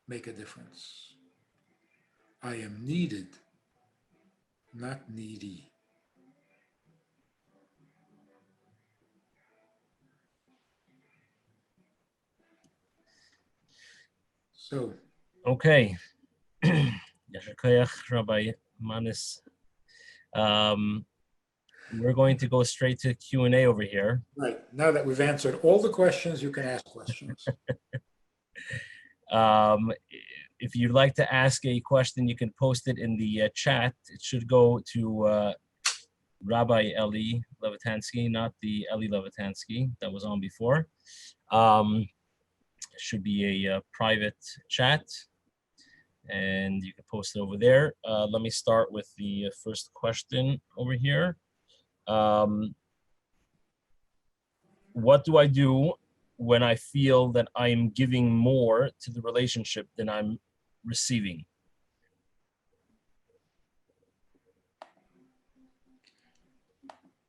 make a difference. I am needed, not needy. So, Okay. Rabbi Manis. We're going to go straight to Q&A over here. right, now that we've answered all the questions, you can ask questions. If you'd like to ask a question, you can post it in the chat. It should go to Rabbi Eli Levitansky, not the Eli Levitansky that was on before. It should be a private chat, and you can post it over there. Let me start with the first question over here. What do I do when I feel that I'm giving more to the relationship than I'm receiving?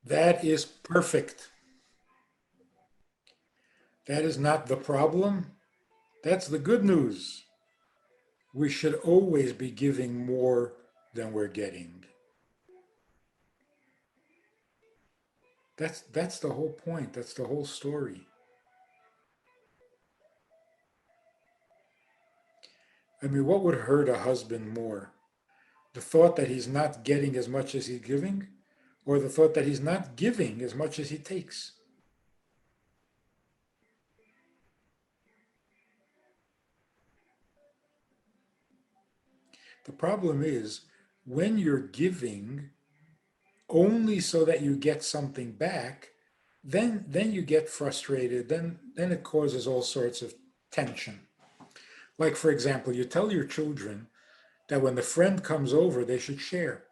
That is perfect. That is not the problem. That's the good news. We should always be giving more than we're getting. That's the whole point. That's the whole story. I mean, what would hurt a husband more? The thought that he's not getting as much as he's giving, or the thought that he's not giving as much as he takes? The problem is when you're giving only so that you get something back, then you get frustrated. Then it causes all sorts of tension. Like, for example, you tell your children that when the friend comes over, they should share.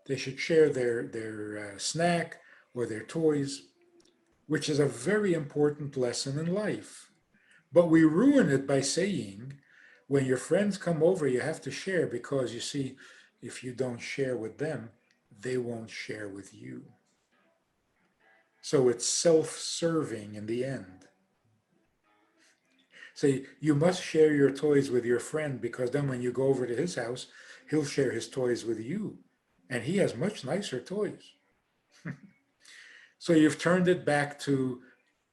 They should share their snack or their toys, which is a very important lesson in life. But we ruin it by saying, when your friends come over, you have to share, because you see, if you don't share with them, they won't share with you. So it's self-serving in the end. So you must share your toys with your friend, because then when you go over to his house, he'll share his toys with you. And he has much nicer toys. So you've turned it back to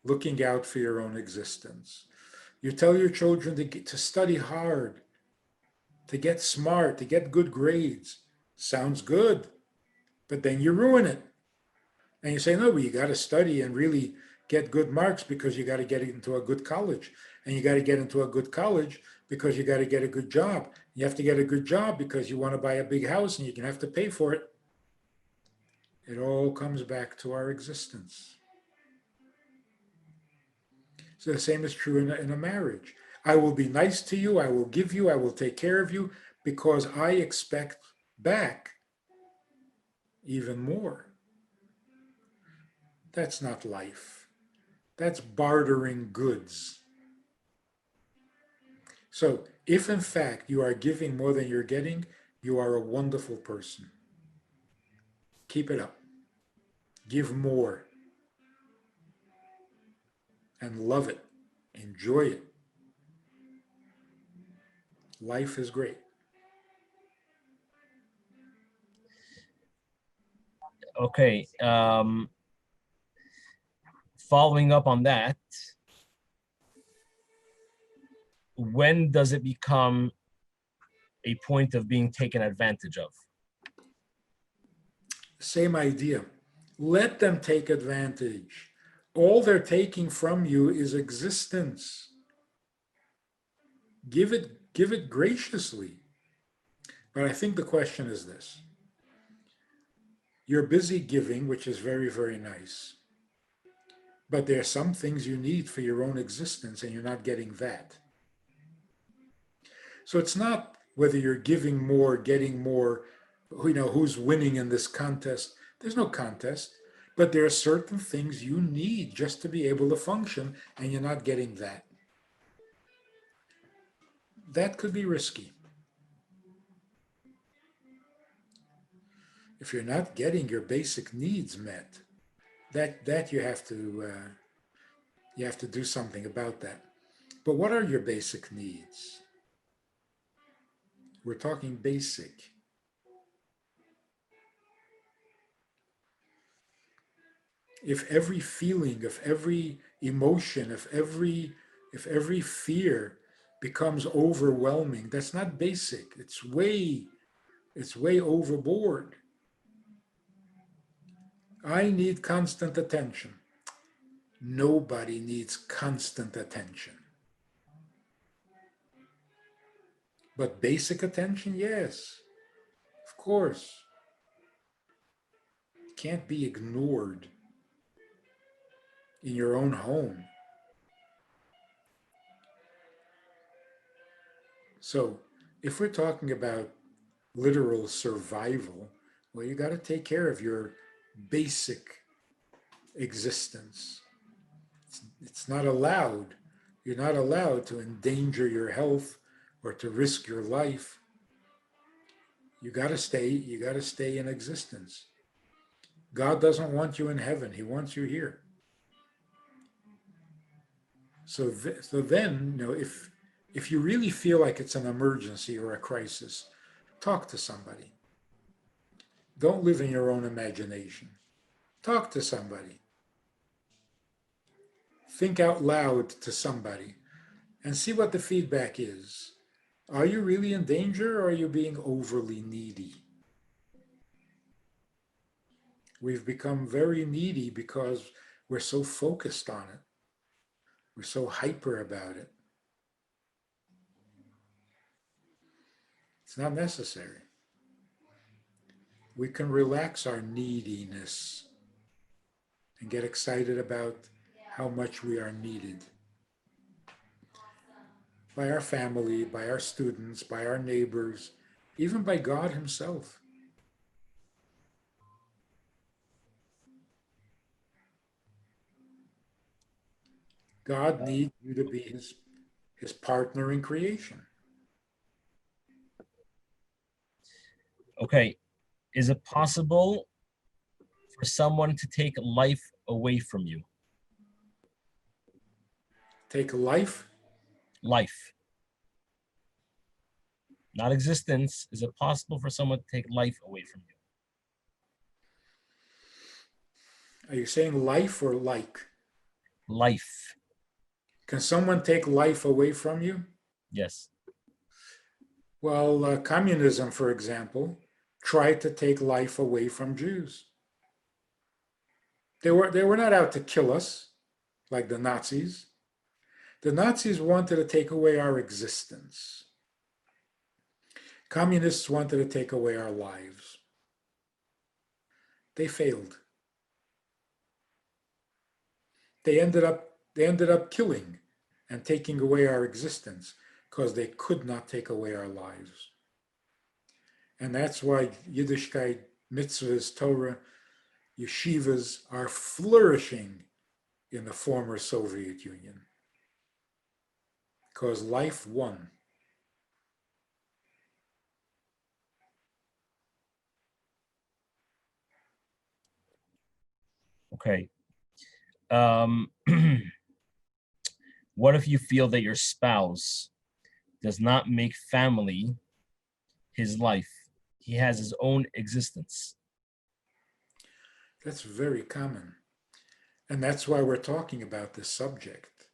looking out for your own existence. You tell your children to study hard, to get smart, to get good grades. Sounds good, but then you ruin it. And you say, no, but you got to study and really get good marks because you got to get into a good college. And you got to get into a good college because you got to get a good job. You have to get a good job because you want to buy a big house and you can have to pay for it. It all comes back to our existence. So the same is true in a marriage. I will be nice to you, I will give you, I will take care of you because I expect back even more. That's not life. That's bartering goods. So if in fact you are giving more than you're getting, you are a wonderful person. Keep it up. Give more. And love it. Enjoy it. Life is great. Okay. Following up on that, when does it become a point of being taken advantage of? Same idea. Let them take advantage. All they're taking from you is existence. Give it graciously. But I think the question is this. You're busy giving, which is very, very nice. But there are some things you need for your own existence, and you're not getting that. So it's not whether you're giving more, getting more, who's winning in this contest. There's no contest. But there are certain things you need just to be able to function, and you're not getting that. That could be risky. If you're not getting your basic needs met, that you have to do something about that. But what are your basic needs? We're talking basic. If every feeling, if every emotion, if every fear becomes overwhelming, that's not basic. It's way overboard. I need constant attention. Nobody needs constant attention. But basic attention, yes, of course. Can't be ignored in your own home. So if we're talking about literal survival, well, you got to take care of your basic existence. It's not allowed. You're not allowed to endanger your health or to risk your life. You got to stay in existence. God doesn't want you in heaven. He wants you here. So then, if you really feel like it's an emergency or a crisis, talk to somebody. Don't live in your own imagination. Talk to somebody. Think out loud to somebody and see what the feedback is. Are you really in danger or are you being overly needy? We've become very needy because we're so focused on it. We're so hyper about it. It's not necessary. We can relax our neediness and get excited about how much we are needed by our family, by our students, by our neighbors, even by God Himself. God needs you to be his partner in creation. Okay. Is it possible for someone to take life away from you? Take life? Life. Not existence. Is it possible for someone to take life away from you? Are you saying life or like? Life. Can someone take life away from you? Yes. Well, communism, for example, tried to take life away from Jews. They were not out to kill us like the Nazis. The Nazis wanted to take away our existence. Communists wanted to take away our lives. They failed. They ended up killing and taking away our existence because they could not take away our lives. And that's why Yiddishkeit, mitzvahs, Torah, yeshivas are flourishing in the former Soviet Union because life won. Okay. Um, what if you feel that your spouse does not make family his life? He has his own existence. That's very common. And that's why we're talking about this subject.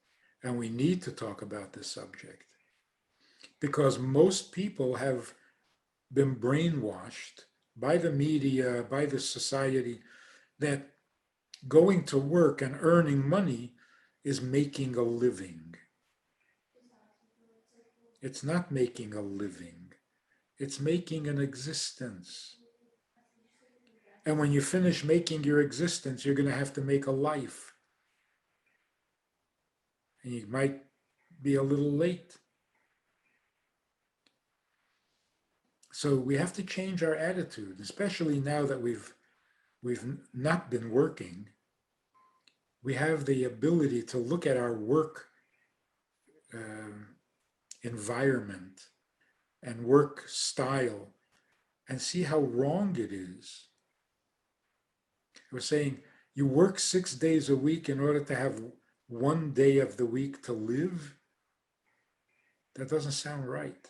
And we need to talk about this subject because most people have been brainwashed by the media, by the society, that going to work and earning money is making a living. It's not making a living, it's making an existence. And when you finish making your existence, you're going to have to make a life. And you might be a little late. So we have to change our attitude, especially now that we've not been working. We have the ability to look at our work environment and work style and see how wrong it is. I was saying, you work 6 days a week in order to have one day of the week to live? That doesn't sound right.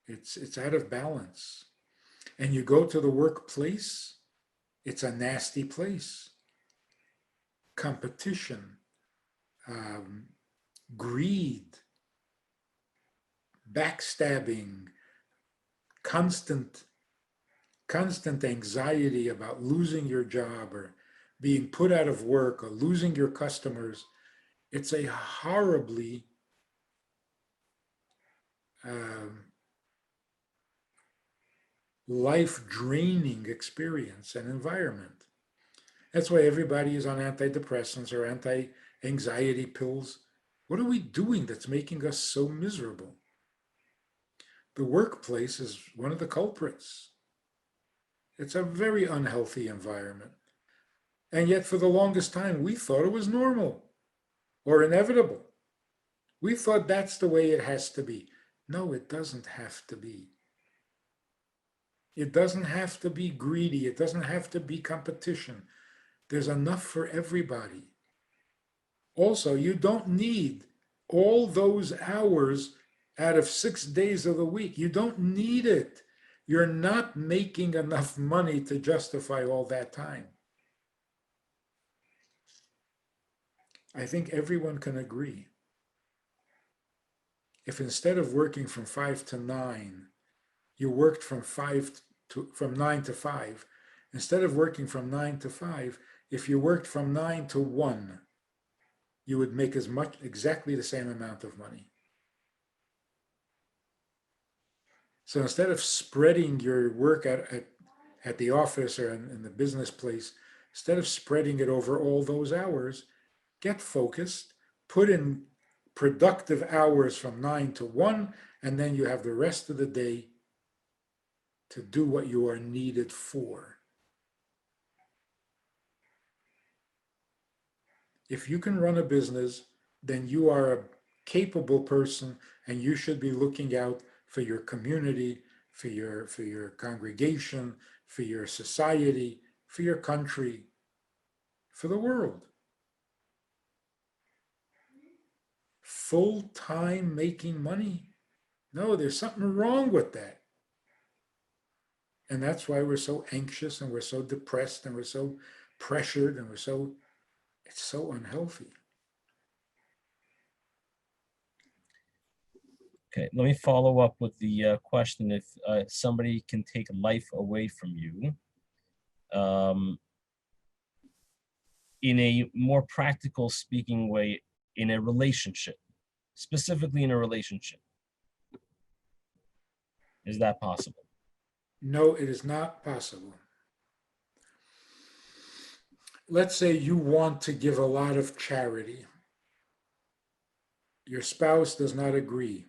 It's out of balance. And you go to the workplace, it's a nasty place. Competition, um, greed, backstabbing, constant anxiety about losing your job or being put out of work or losing your customers. It's a horribly life draining experience and environment. That's why everybody is on antidepressants or anti anxiety pills. What are we doing that's making us so miserable? The workplace is one of the culprits. It's a very unhealthy environment. And yet, for the longest time, we thought it was normal or inevitable. We thought that's the way it has to be. No, it doesn't have to be. It doesn't have to be greedy. It doesn't have to be competition. There's enough for everybody. Also, you don't need all those hours out of 6 days of the week. You don't need it. You're not making enough money to justify all that time. I think everyone can agree. If instead of working from 5 to 9, you worked from 9 to 5, instead of working from 9 to 5, if you worked from 9 to 1, you would make exactly the same amount of money. So instead of spreading your work at the office or in the business place, instead of spreading it over all those hours, get focused, put in productive hours from 9 to 1, and then you have the rest of the day to do what you are needed for. If you can run a business, then you are a capable person and you should be looking out for your community, for your congregation, for your society, for your country, for the world. Full time making money? No, there's something wrong with that. And that's why we're so anxious and we're so depressed and we're so pressured and it's so unhealthy. Okay, let me follow up with the question. If somebody can take life away from you, in a more practical speaking way, in a relationship, specifically in a relationship, is that possible? No, it is not possible. Let's say you want to give a lot of charity. Your spouse does not agree.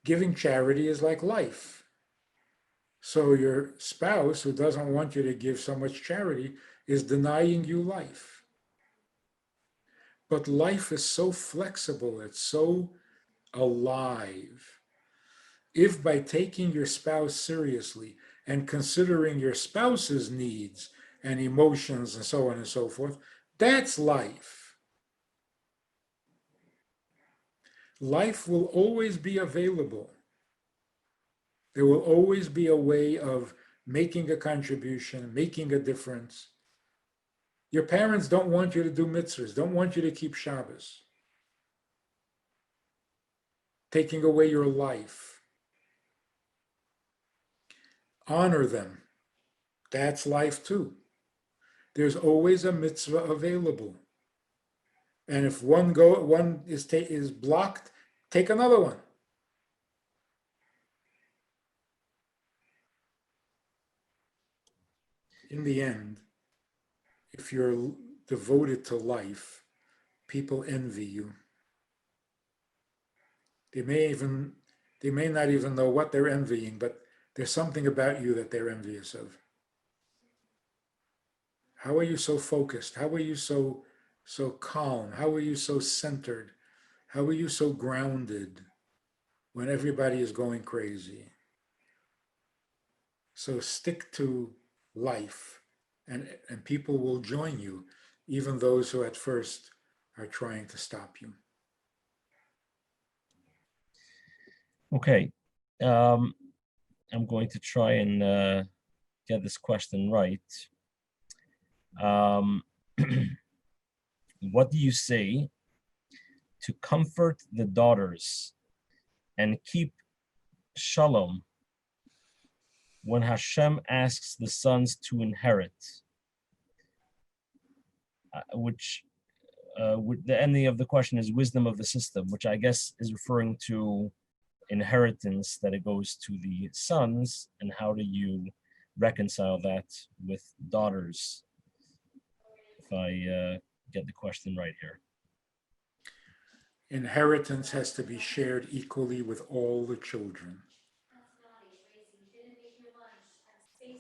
Giving charity is like life. So your spouse, who doesn't want you to give so much charity, is denying you life. But life is so flexible, it's so alive. If by taking your spouse seriously and considering your spouse's needs and emotions and so on and so forth, that's life. Life will always be available. There will always be a way of making a contribution, making a difference. Your parents don't want you to do mitzvahs, don't want you to keep Shabbos, taking away your life. Honor them. That's life too. There's always a mitzvah available. And if one is blocked, take another one. In the end, if you're devoted to life, people envy you. They may not even know what they're envying, but there's something about you that they're envious of. How are you so focused? How are you so calm? How are you so centered? How are you so grounded when everybody is going crazy? So stick to life, and people will join you, even those who at first are trying to stop you. Okay, I'm going to try and get this question right. What do you say to comfort the daughters and keep shalom when Hashem asks the sons to inherit? Which the ending of the question is wisdom of the system, which I guess is referring to inheritance, that it goes to the sons, and how do you reconcile that with daughters? If I get the question right here. Inheritance has to be shared equally with all the children.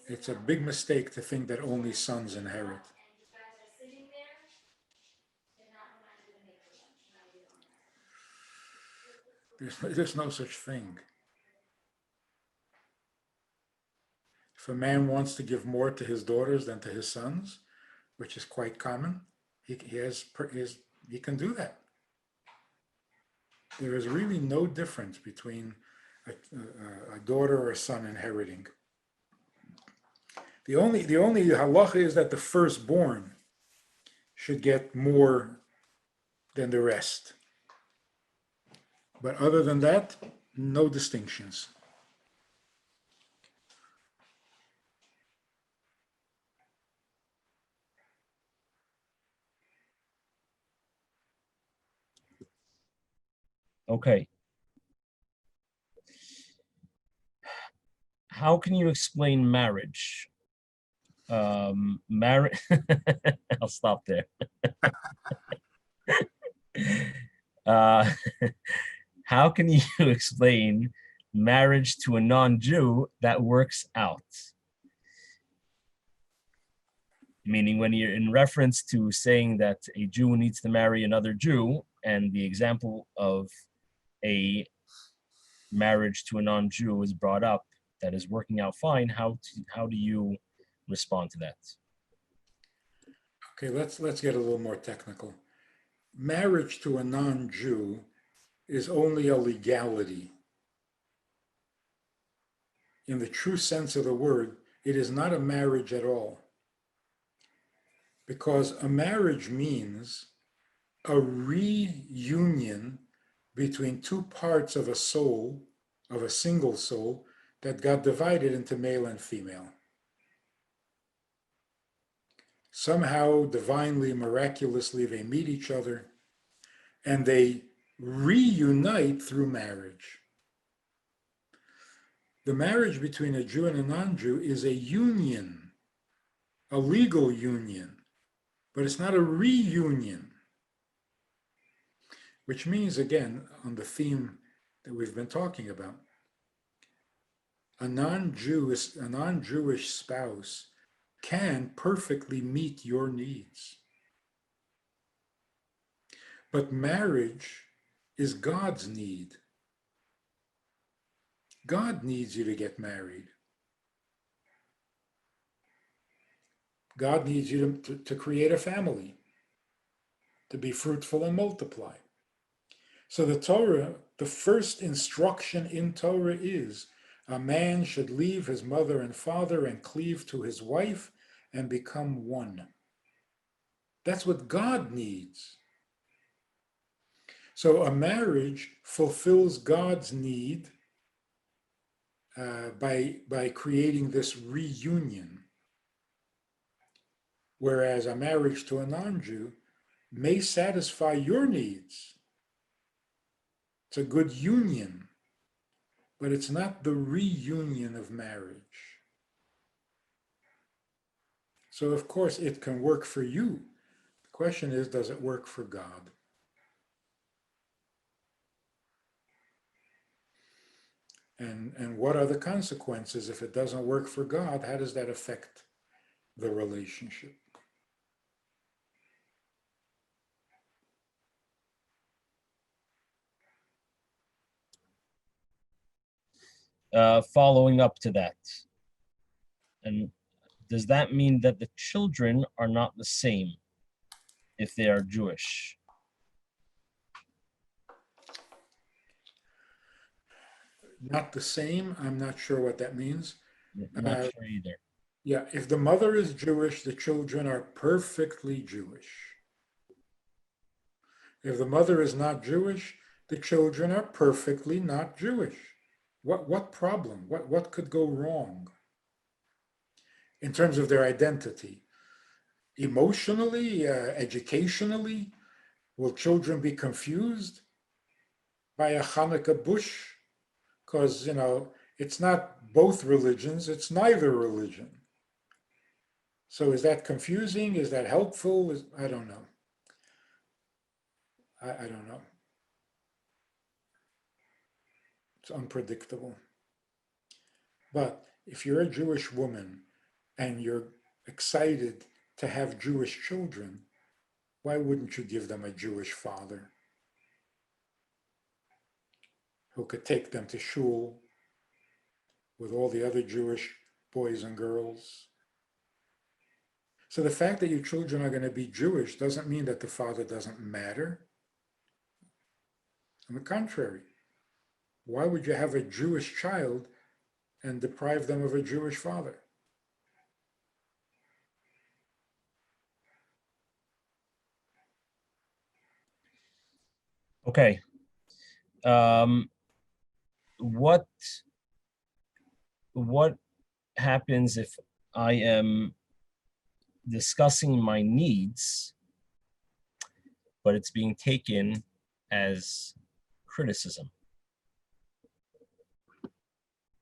It's a big mistake to think that only sons inherit. There's no such thing. If a man wants to give more to his daughters than to his sons, which is quite common, he can do that. There is really no difference between a daughter or a son inheriting. The only halacha is that the firstborn should get more than the rest. But other than that, no distinctions. Okay. How can you explain marriage? Marriage. I'll stop there. uh, how can you explain marriage to a non-Jew that works out? Meaning, when you're in reference to saying that a Jew needs to marry another Jew, and the example of a marriage to a non-Jew is brought up that is working out fine, how do you respond to that? Okay, let's get a little more technical. Marriage to a non-Jew is only a legality. in the true sense of the word, it is not a marriage at all. Because a marriage means a reunion between two parts of a soul, of a single soul, that got divided into male and female. Somehow, divinely, miraculously, they meet each other and they reunite through marriage. The marriage between a Jew and a non-Jew is a union, a legal union, but it's not a reunion, which means, again, on the theme that we've been talking about, a non-Jewish spouse can perfectly meet your needs. But marriage is God's need. God needs you to get married. God needs you to create a family, to be fruitful and multiply. So the Torah, the first instruction in Torah is, a man should leave his mother and father and cleave to his wife and become one. That's what God needs. So a marriage fulfills God's need by creating this reunion. Whereas a marriage to a non-Jew may satisfy your needs. It's a good union, but it's not the reunion of marriage. So of course it can work for you. The question is, does it work for God? And what are the consequences if it doesn't work for God? How does that affect the relationship? Following up to that, and does that mean that the children are not the same if they are Jewish? Not the same. I'm not sure what that means. I'm not sure either. Yeah, if the mother is Jewish, the children are perfectly Jewish. If the mother is not Jewish, the children are perfectly not Jewish. What problem? What could go wrong in terms of their identity? Emotionally, educationally, will children be confused by a Hanukkah bush? Because, it's not both religions, it's neither religion. So is that confusing? Is that helpful? I don't know. I don't know. It's unpredictable. But if you're a Jewish woman and you're excited to have Jewish children, why wouldn't you give them a Jewish father who could take them to shul with all the other Jewish boys and girls? So the fact that your children are going to be Jewish doesn't mean that the father doesn't matter. On the contrary, why would you have a Jewish child and deprive them of a Jewish father? Okay. What happens if I am discussing my needs, but it's being taken as criticism?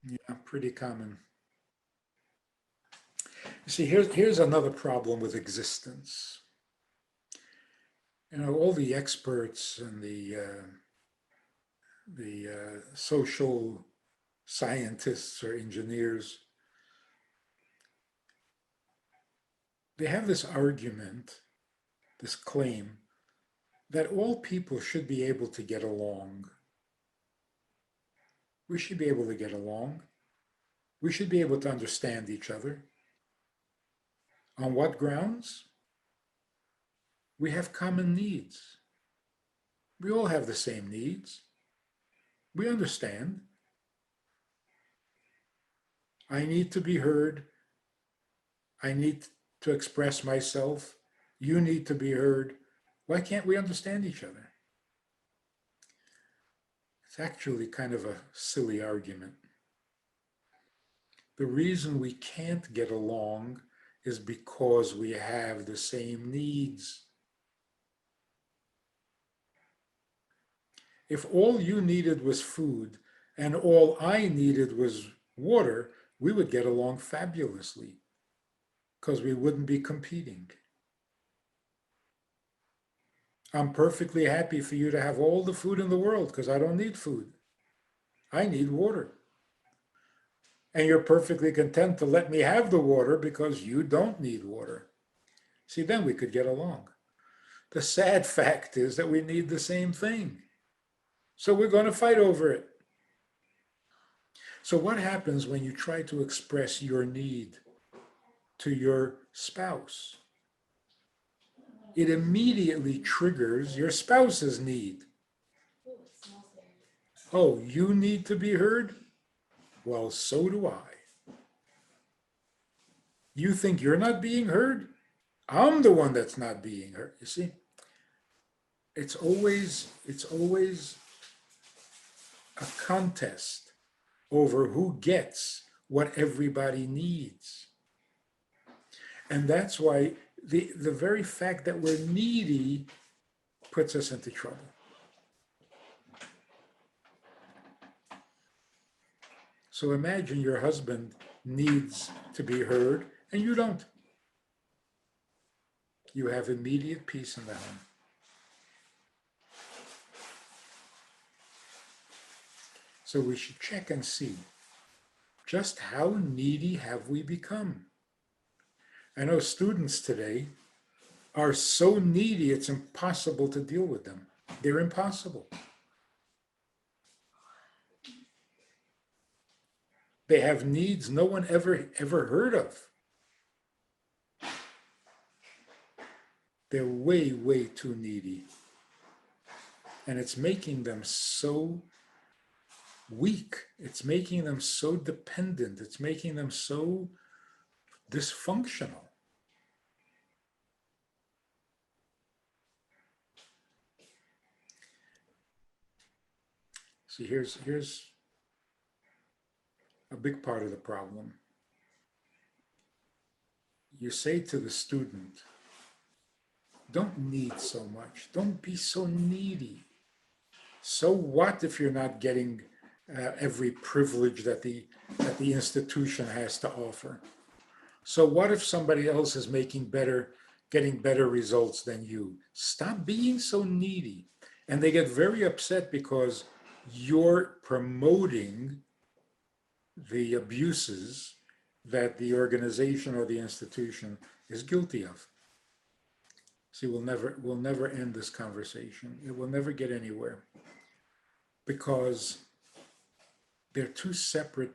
Yeah, pretty common. You see, here's another problem with existence. All the experts and the social scientists or engineers, they have this argument, this claim, that all people should be able to get along. We should be able to get along. We should be able to understand each other. On what grounds? We have common needs. We all have the same needs. We understand. I need to be heard. I need to express myself. You need to be heard. Why can't we understand each other? It's actually kind of a silly argument. The reason we can't get along is because we have the same needs. If all you needed was food and all I needed was water, we would get along fabulously because we wouldn't be competing. I'm perfectly happy for you to have all the food in the world because I don't need food. I need water. And you're perfectly content to let me have the water because you don't need water. See, then we could get along. The sad fact is that we need the same thing. So we're going to fight over it. So what happens when you try to express your need to your spouse? It immediately triggers your spouse's need. Oh, you need to be heard? Well, so do I. You think you're not being heard? I'm the one that's not being heard. You see? It's always a contest over who gets what everybody needs. And that's why the very fact that we're needy puts us into trouble. So imagine your husband needs to be heard and you don't. You have immediate peace in the home. So we should check and see just how needy have we become. I know students today are so needy it's impossible to deal with them. They're impossible. They have needs no one ever heard of. They're way too needy. And it's making them so weak. It's making them so dependent. It's making them so dysfunctional. See, here's a big part of the problem. You say to the student, don't need so much. Don't be so needy. So what if you're not getting every privilege that the institution has to offer? So what if somebody else is getting better results than you? Stop being so needy. And they get very upset because you're promoting the abuses that the organization or the institution is guilty of. See, we'll never end this conversation. It will never get anywhere because they're two separate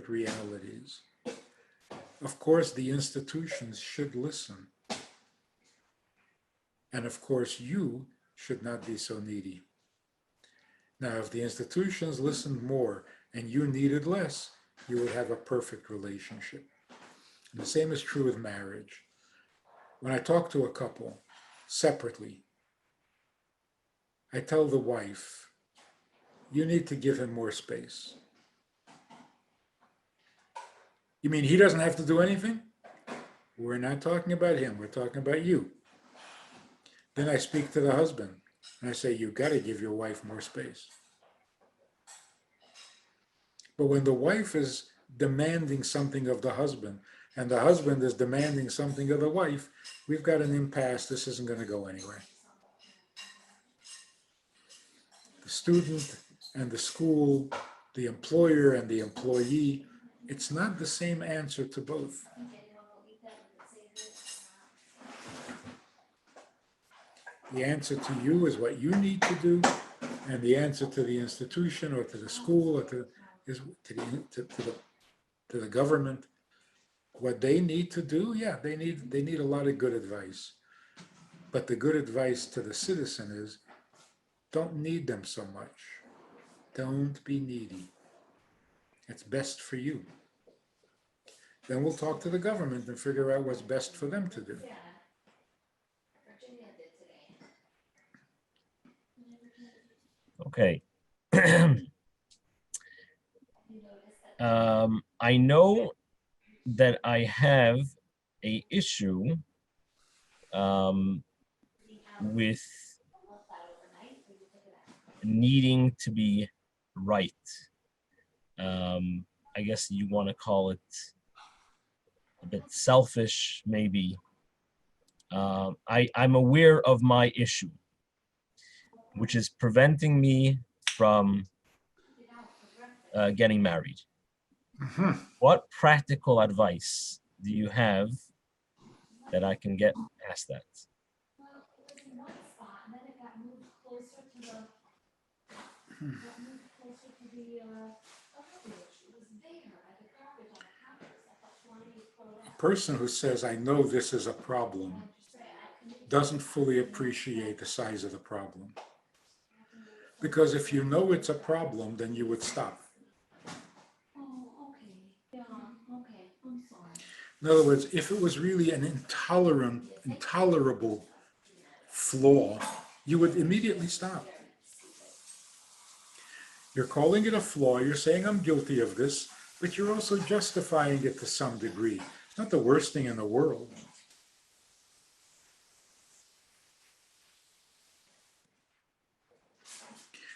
realities. Of course, the institutions should listen. And of course, you should not be so needy. Now, if the institutions listened more and you needed less, you would have a perfect relationship. And the same is true with marriage. When I talk to a couple separately, I tell the wife, you need to give him more space. You mean he doesn't have to do anything? We're not talking about him, we're talking about you. Then I speak to the husband and I say, you've got to give your wife more space. But when the wife is demanding something of the husband and the husband is demanding something of the wife, we've got an impasse. This isn't going to go anywhere. The student and the school, the employer and the employee, it's not the same answer to both. The answer to you is what you need to do, and the answer to the institution or to the school or to the government, what they need to do, yeah, they need a lot of good advice. But the good advice to the citizen is, don't need them so much. Don't be needy. It's best for you. Then we'll talk to the government and figure out what's best for them to do. Okay. I know that I have a issue with needing to be right. I guess you want to call it a bit selfish, maybe. I'm aware of my issue, which is preventing me from getting married. Mm-hmm. What practical advice do you have that I can get past that? A person who says, I know this is a problem, doesn't fully appreciate the size of the problem. Because if you know it's a problem, then you would stop. In other words, if it was really an intolerable flaw, you would immediately stop. You're calling it a flaw, you're saying I'm guilty of this, but you're also justifying it to some degree. It's not the worst thing in the world.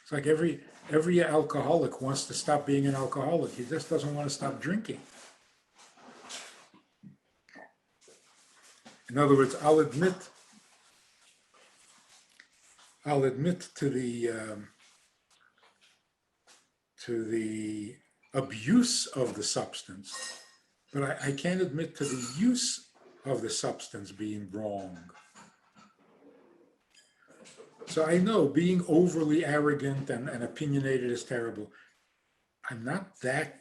It's like every alcoholic wants to stop being an alcoholic. He just doesn't want to stop drinking. In other words, I'll admit to the abuse of the substance, but I can't admit to the use of the substance being wrong. So I know being overly arrogant and opinionated is terrible. I'm not that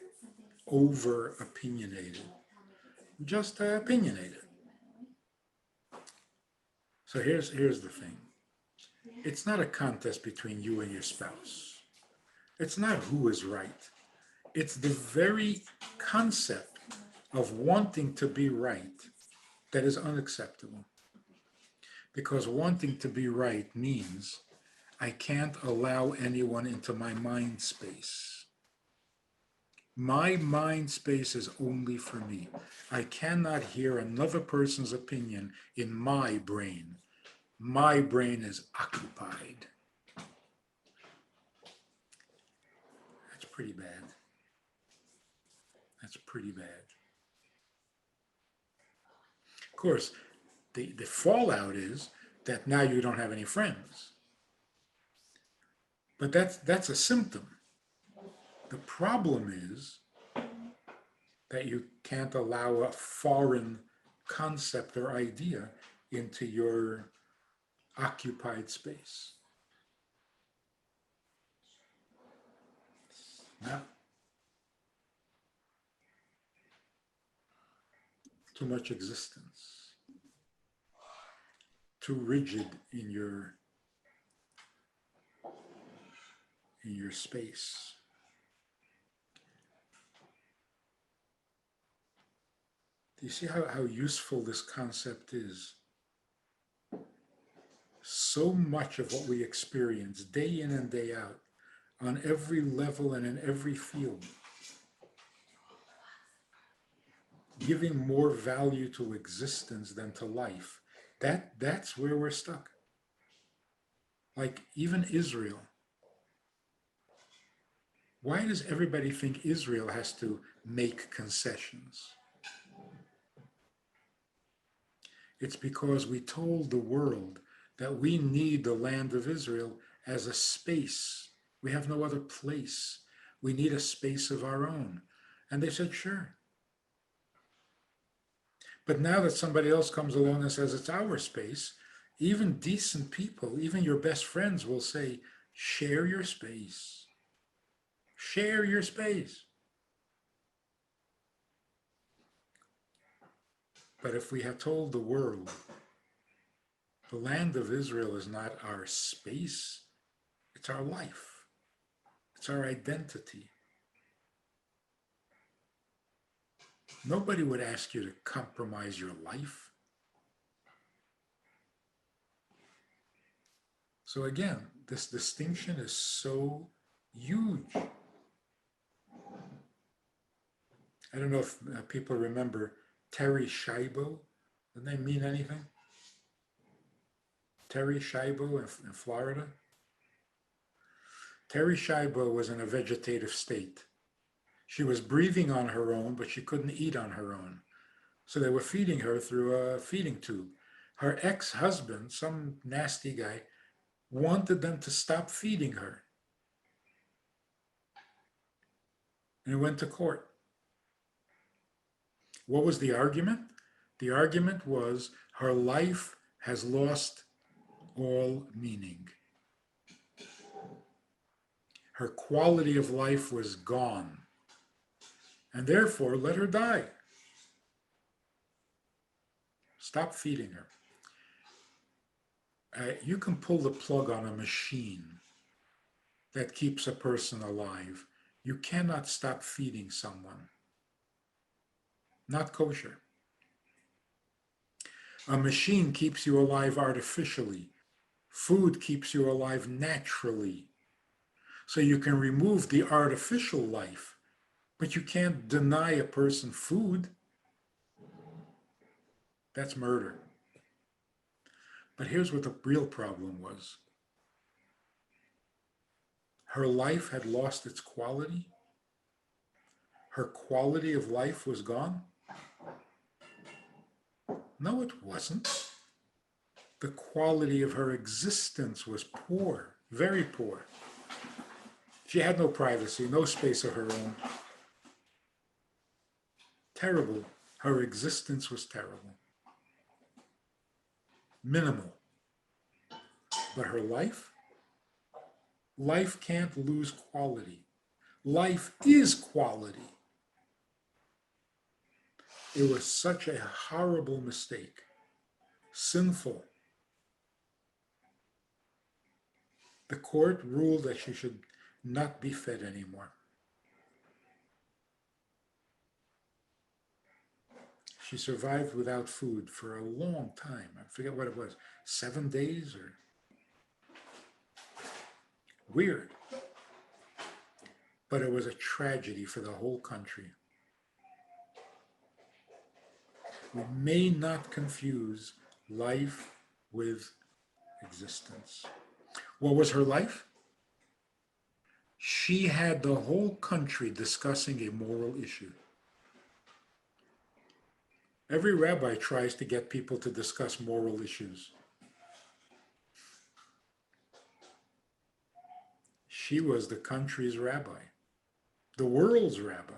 over opinionated, just opinionated. So here's the thing. It's not a contest between you and your spouse. It's not who is right. It's the very concept of wanting to be right that is unacceptable. Because wanting to be right means I can't allow anyone into my mind space. My mind space is only for me. I cannot hear another person's opinion in my brain. My brain is occupied. That's pretty bad. That's pretty bad. Of course, the fallout is that now you don't have any friends. But that's a symptom. The problem is that you can't allow a foreign concept or idea into your occupied space. Not too much existence. Too rigid in your space. Do you see how useful this concept is? So much of what we experience day in and day out, on every level and in every field, giving more value to existence than to life, that's where we're stuck. Like even Israel. Why does everybody think Israel has to make concessions? It's because we told the world that we need the land of Israel as a space. We have no other place. We need a space of our own. And they said, sure. But now that somebody else comes along and says it's our space, even decent people, even your best friends will say, share your space. Share your space. But if we had told the world, the land of Israel is not our space, it's our life. It's our identity. Nobody would ask you to compromise your life. So again, this distinction is so huge. I don't know if people remember Terry Schiavo. Doesn't that mean anything? Terry Schiavo in Florida. Terry Schiavo was in a vegetative state. She was breathing on her own, but she couldn't eat on her own. So they were feeding her through a feeding tube. Her ex-husband, some nasty guy, wanted them to stop feeding her. And it went to court. What was the argument? The argument was her life has lost all meaning. Her quality of life was gone. And therefore, let her die. Stop feeding her. You can pull the plug on a machine that keeps a person alive. You cannot stop feeding someone. Not kosher. A machine keeps you alive artificially. Food keeps you alive naturally. So you can remove the artificial life, but you can't deny a person food. That's murder. But here's what the real problem was. Her life had lost its quality. Her quality of life was gone. No, it wasn't. The quality of her existence was poor, very poor. She had no privacy, no space of her own. Terrible. Her existence was terrible. Minimal. But her life? Life can't lose quality. Life is quality. It was such a horrible mistake. Sinful. The court ruled that she should not be fed anymore. She survived without food for a long time. I forget what it was, 7 days or... Weird. But it was a tragedy for the whole country. We may not confuse life with existence. What was her life? She had the whole country discussing a moral issue. Every rabbi tries to get people to discuss moral issues. She was the country's rabbi, the world's rabbi.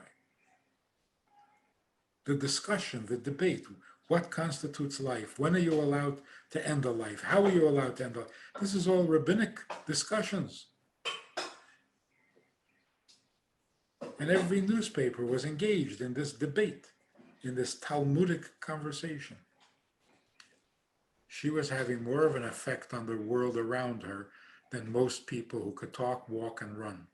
The discussion, the debate, what constitutes life? When are you allowed to end a life? How are you allowed to end a life? This is all rabbinic discussions. And every newspaper was engaged in this debate, in this Talmudic conversation. She was having more of an effect on the world around her than most people who could talk, walk, and run.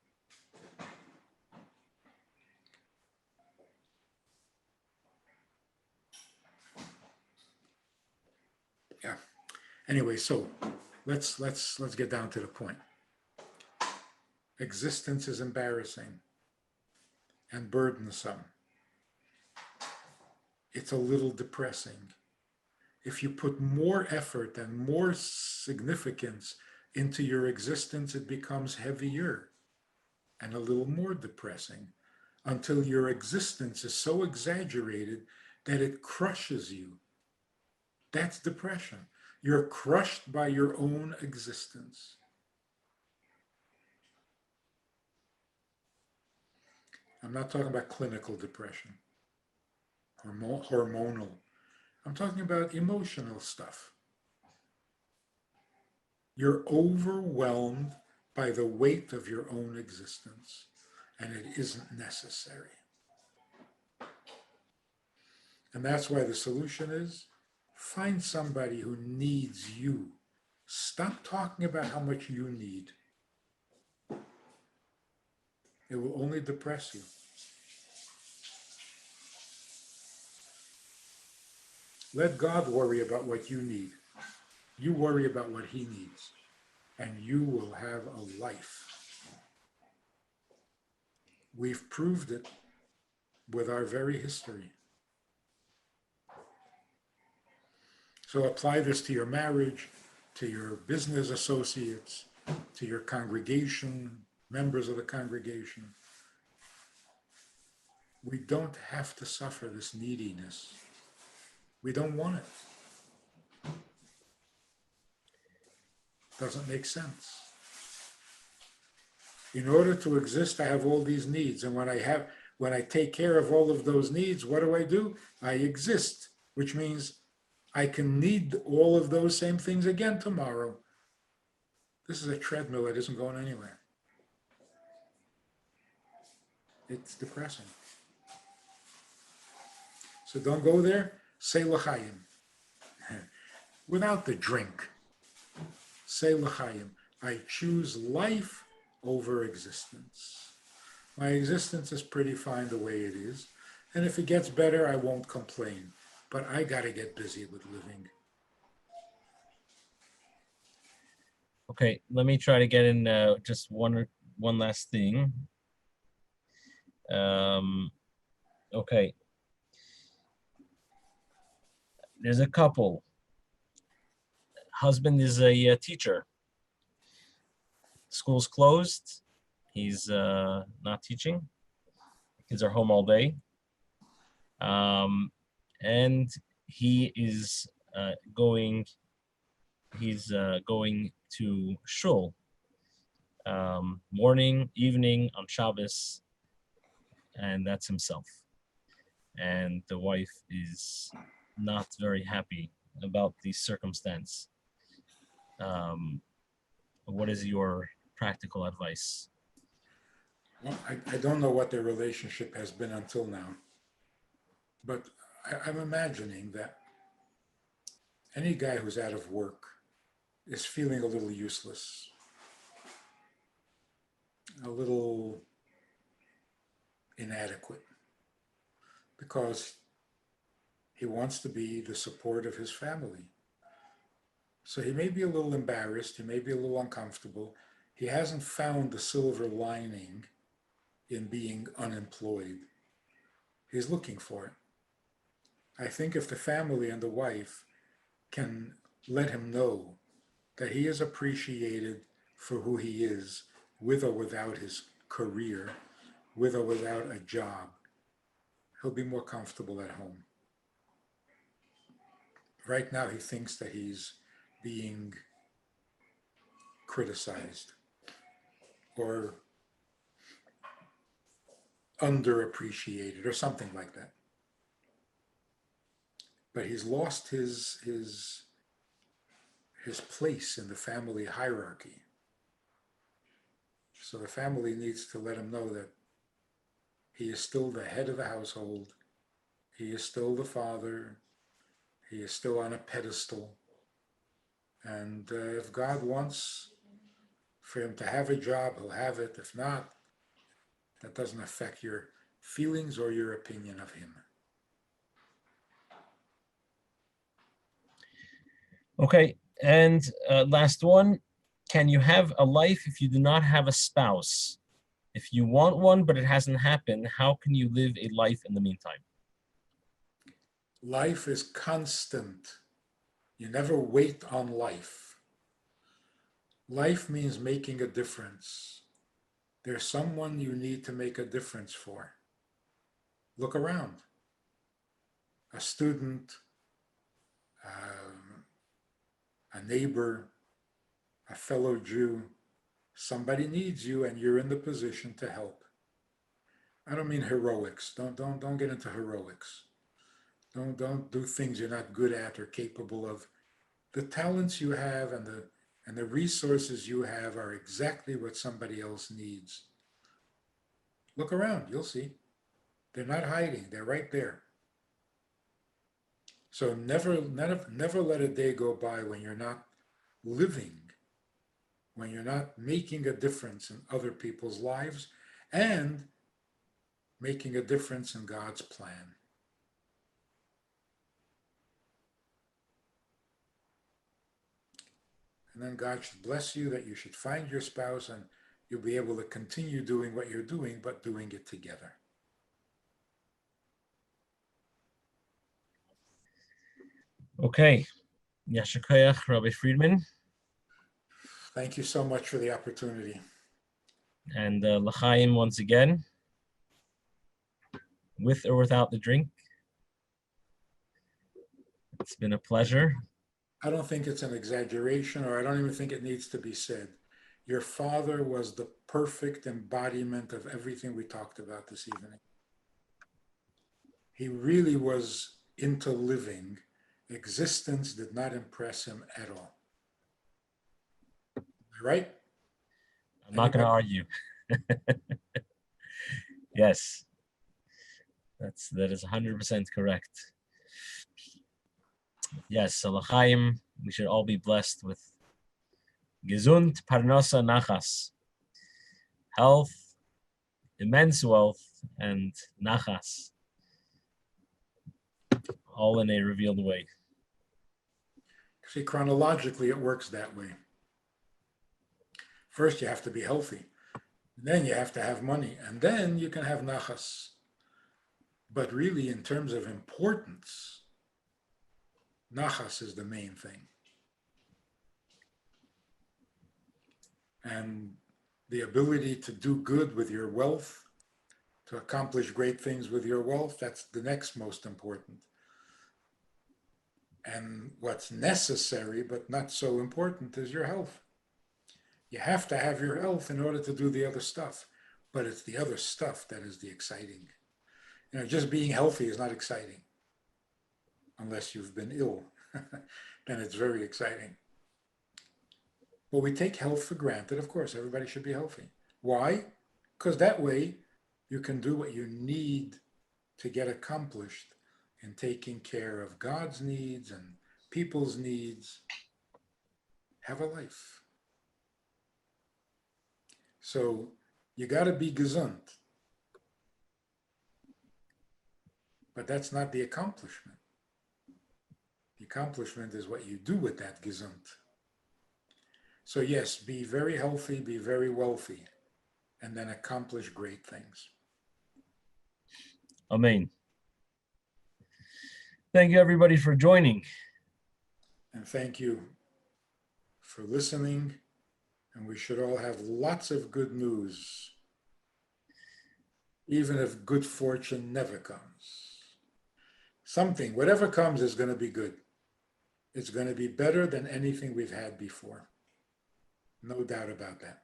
Yeah. Anyway, so let's get down to the point. Existence is embarrassing and burdensome. It's a little depressing. If you put more effort and more significance into your existence, it becomes heavier and a little more depressing until your existence is so exaggerated that it crushes you. That's depression. You're crushed by your own existence. I'm not talking about clinical depression, hormonal. I'm talking about emotional stuff. You're overwhelmed by the weight of your own existence, and it isn't necessary. And that's why the solution is find somebody who needs you. Stop talking about how much you need. It will only depress you. Let God worry about what you need. You worry about what he needs, and you will have a life. We've proved it with our very history. So apply this to your marriage, to your business associates, to your congregation, members of the congregation. We don't have to suffer this neediness. We don't want it. Doesn't make sense. In order to exist, I have all these needs. And when I take care of all of those needs, what do? I exist, which means I can need all of those same things again tomorrow. This is a treadmill that isn't going anywhere. It's depressing. So don't go there. Say l'chaim. Without the drink. Say l'chaim. I choose life over existence. My existence is pretty fine the way it is. And if it gets better, I won't complain. But I got to get busy with living. Okay, let me try to get in just one last thing. Okay. There's a couple. Husband is a teacher. School's closed. He's not teaching. Kids are home all day. And he is going to shul morning, evening, on Shabbos, and that's himself. And the wife is not very happy about the circumstance. What is your practical advice? Well, I don't know what their relationship has been until now, but I'm imagining that any guy who's out of work is feeling a little useless, a little inadequate, because he wants to be the support of his family. So he may be a little embarrassed, he may be a little uncomfortable. He hasn't found the silver lining in being unemployed. He's looking for it. I think if the family and the wife can let him know that he is appreciated for who he is, with or without his career, with or without a job, he'll be more comfortable at home. Right now, he thinks that he's being criticized or underappreciated or something like that. But he's lost his place in the family hierarchy. So the family needs to let him know that he is still the head of the household. He is still the father. He is still on a pedestal. And if God wants for him to have a job, he'll have it. If not, that doesn't affect your feelings or your opinion of him. Okay, and last one. Can you have a life if you do not have a spouse? If you want one, but it hasn't happened, how can you live a life in the meantime? Life is constant. You never wait on life. Life means making a difference. There's someone you need to make a difference for. Look around. A student, a neighbor, a fellow Jew. Somebody needs you and you're in the position to help. I don't mean heroics. Don't get into heroics. Don't do things you're not good at or capable of. The talents you have and the resources you have are exactly what somebody else needs. Look around, you'll see. They're not hiding, they're right there. So never let a day go by when you're not living, when you're not making a difference in other people's lives and making a difference in God's plan. and then God should bless you that you should find your spouse and you'll be able to continue doing what you're doing, but doing it together. Okay. Yasher Koach, Rabbi Friedman, Thank you so much for the opportunity. and L'chaim once again, with or without the drink. It's been a pleasure. I don't think it's an exaggeration, or I don't even think it needs to be said. Your father was the perfect embodiment of everything we talked about this evening. He really was into living. Existence did not impress him at all. Right? I'm not going to argue. Yes, that is 100% correct. Yes, so L'chaim, we should all be blessed with gesund parnasa nachas, health, immense wealth, and nachas, all in a revealed way. See, chronologically, it works that way. First, you have to be healthy. Then you have to have money. And then you can have nachas. But really, in terms of importance, nachas is the main thing. And the ability to do good with your wealth, to accomplish great things with your wealth, that's the next most important. And what's necessary but not so important is your health. You have to have your health in order to do the other stuff, but it's the other stuff that is the exciting. Just being healthy is not exciting unless you've been ill. Then it's very exciting. But we take health for granted. Of course, everybody should be healthy. Why? Because that way you can do what you need to get accomplished in taking care of God's needs and people's needs. Have a life. So you got to be gesund. But that's not the accomplishment. The accomplishment is what you do with that gesund. So yes, be very healthy, be very wealthy, and then accomplish great things. Amen. Thank you, everybody, for joining. And thank you for listening. And we should all have lots of good news, even if good fortune never comes. Something, whatever comes, is going to be good. It's going to be better than anything we've had before. No doubt about that.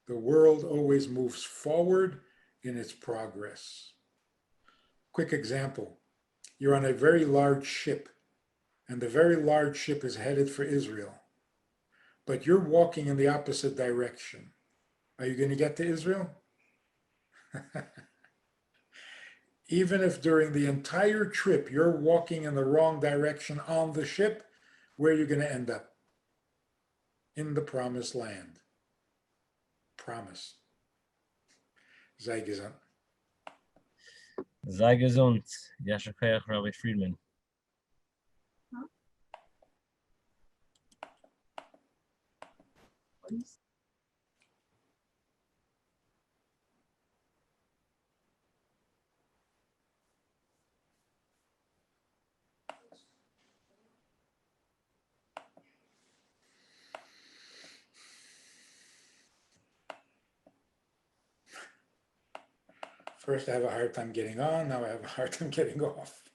The world always moves forward in its progress. Quick example. You're on a very large ship, and the very large ship is headed for Israel. But you're walking in the opposite direction. Are you going to get to Israel? Even if during the entire trip you're walking in the wrong direction on the ship, where are you going to end up? In the promised land. Promise. Sei gesund. Sei gesund. Yasher Koach, Rabbi Friedman. First, I have a hard time getting on. Now I have a hard time getting off.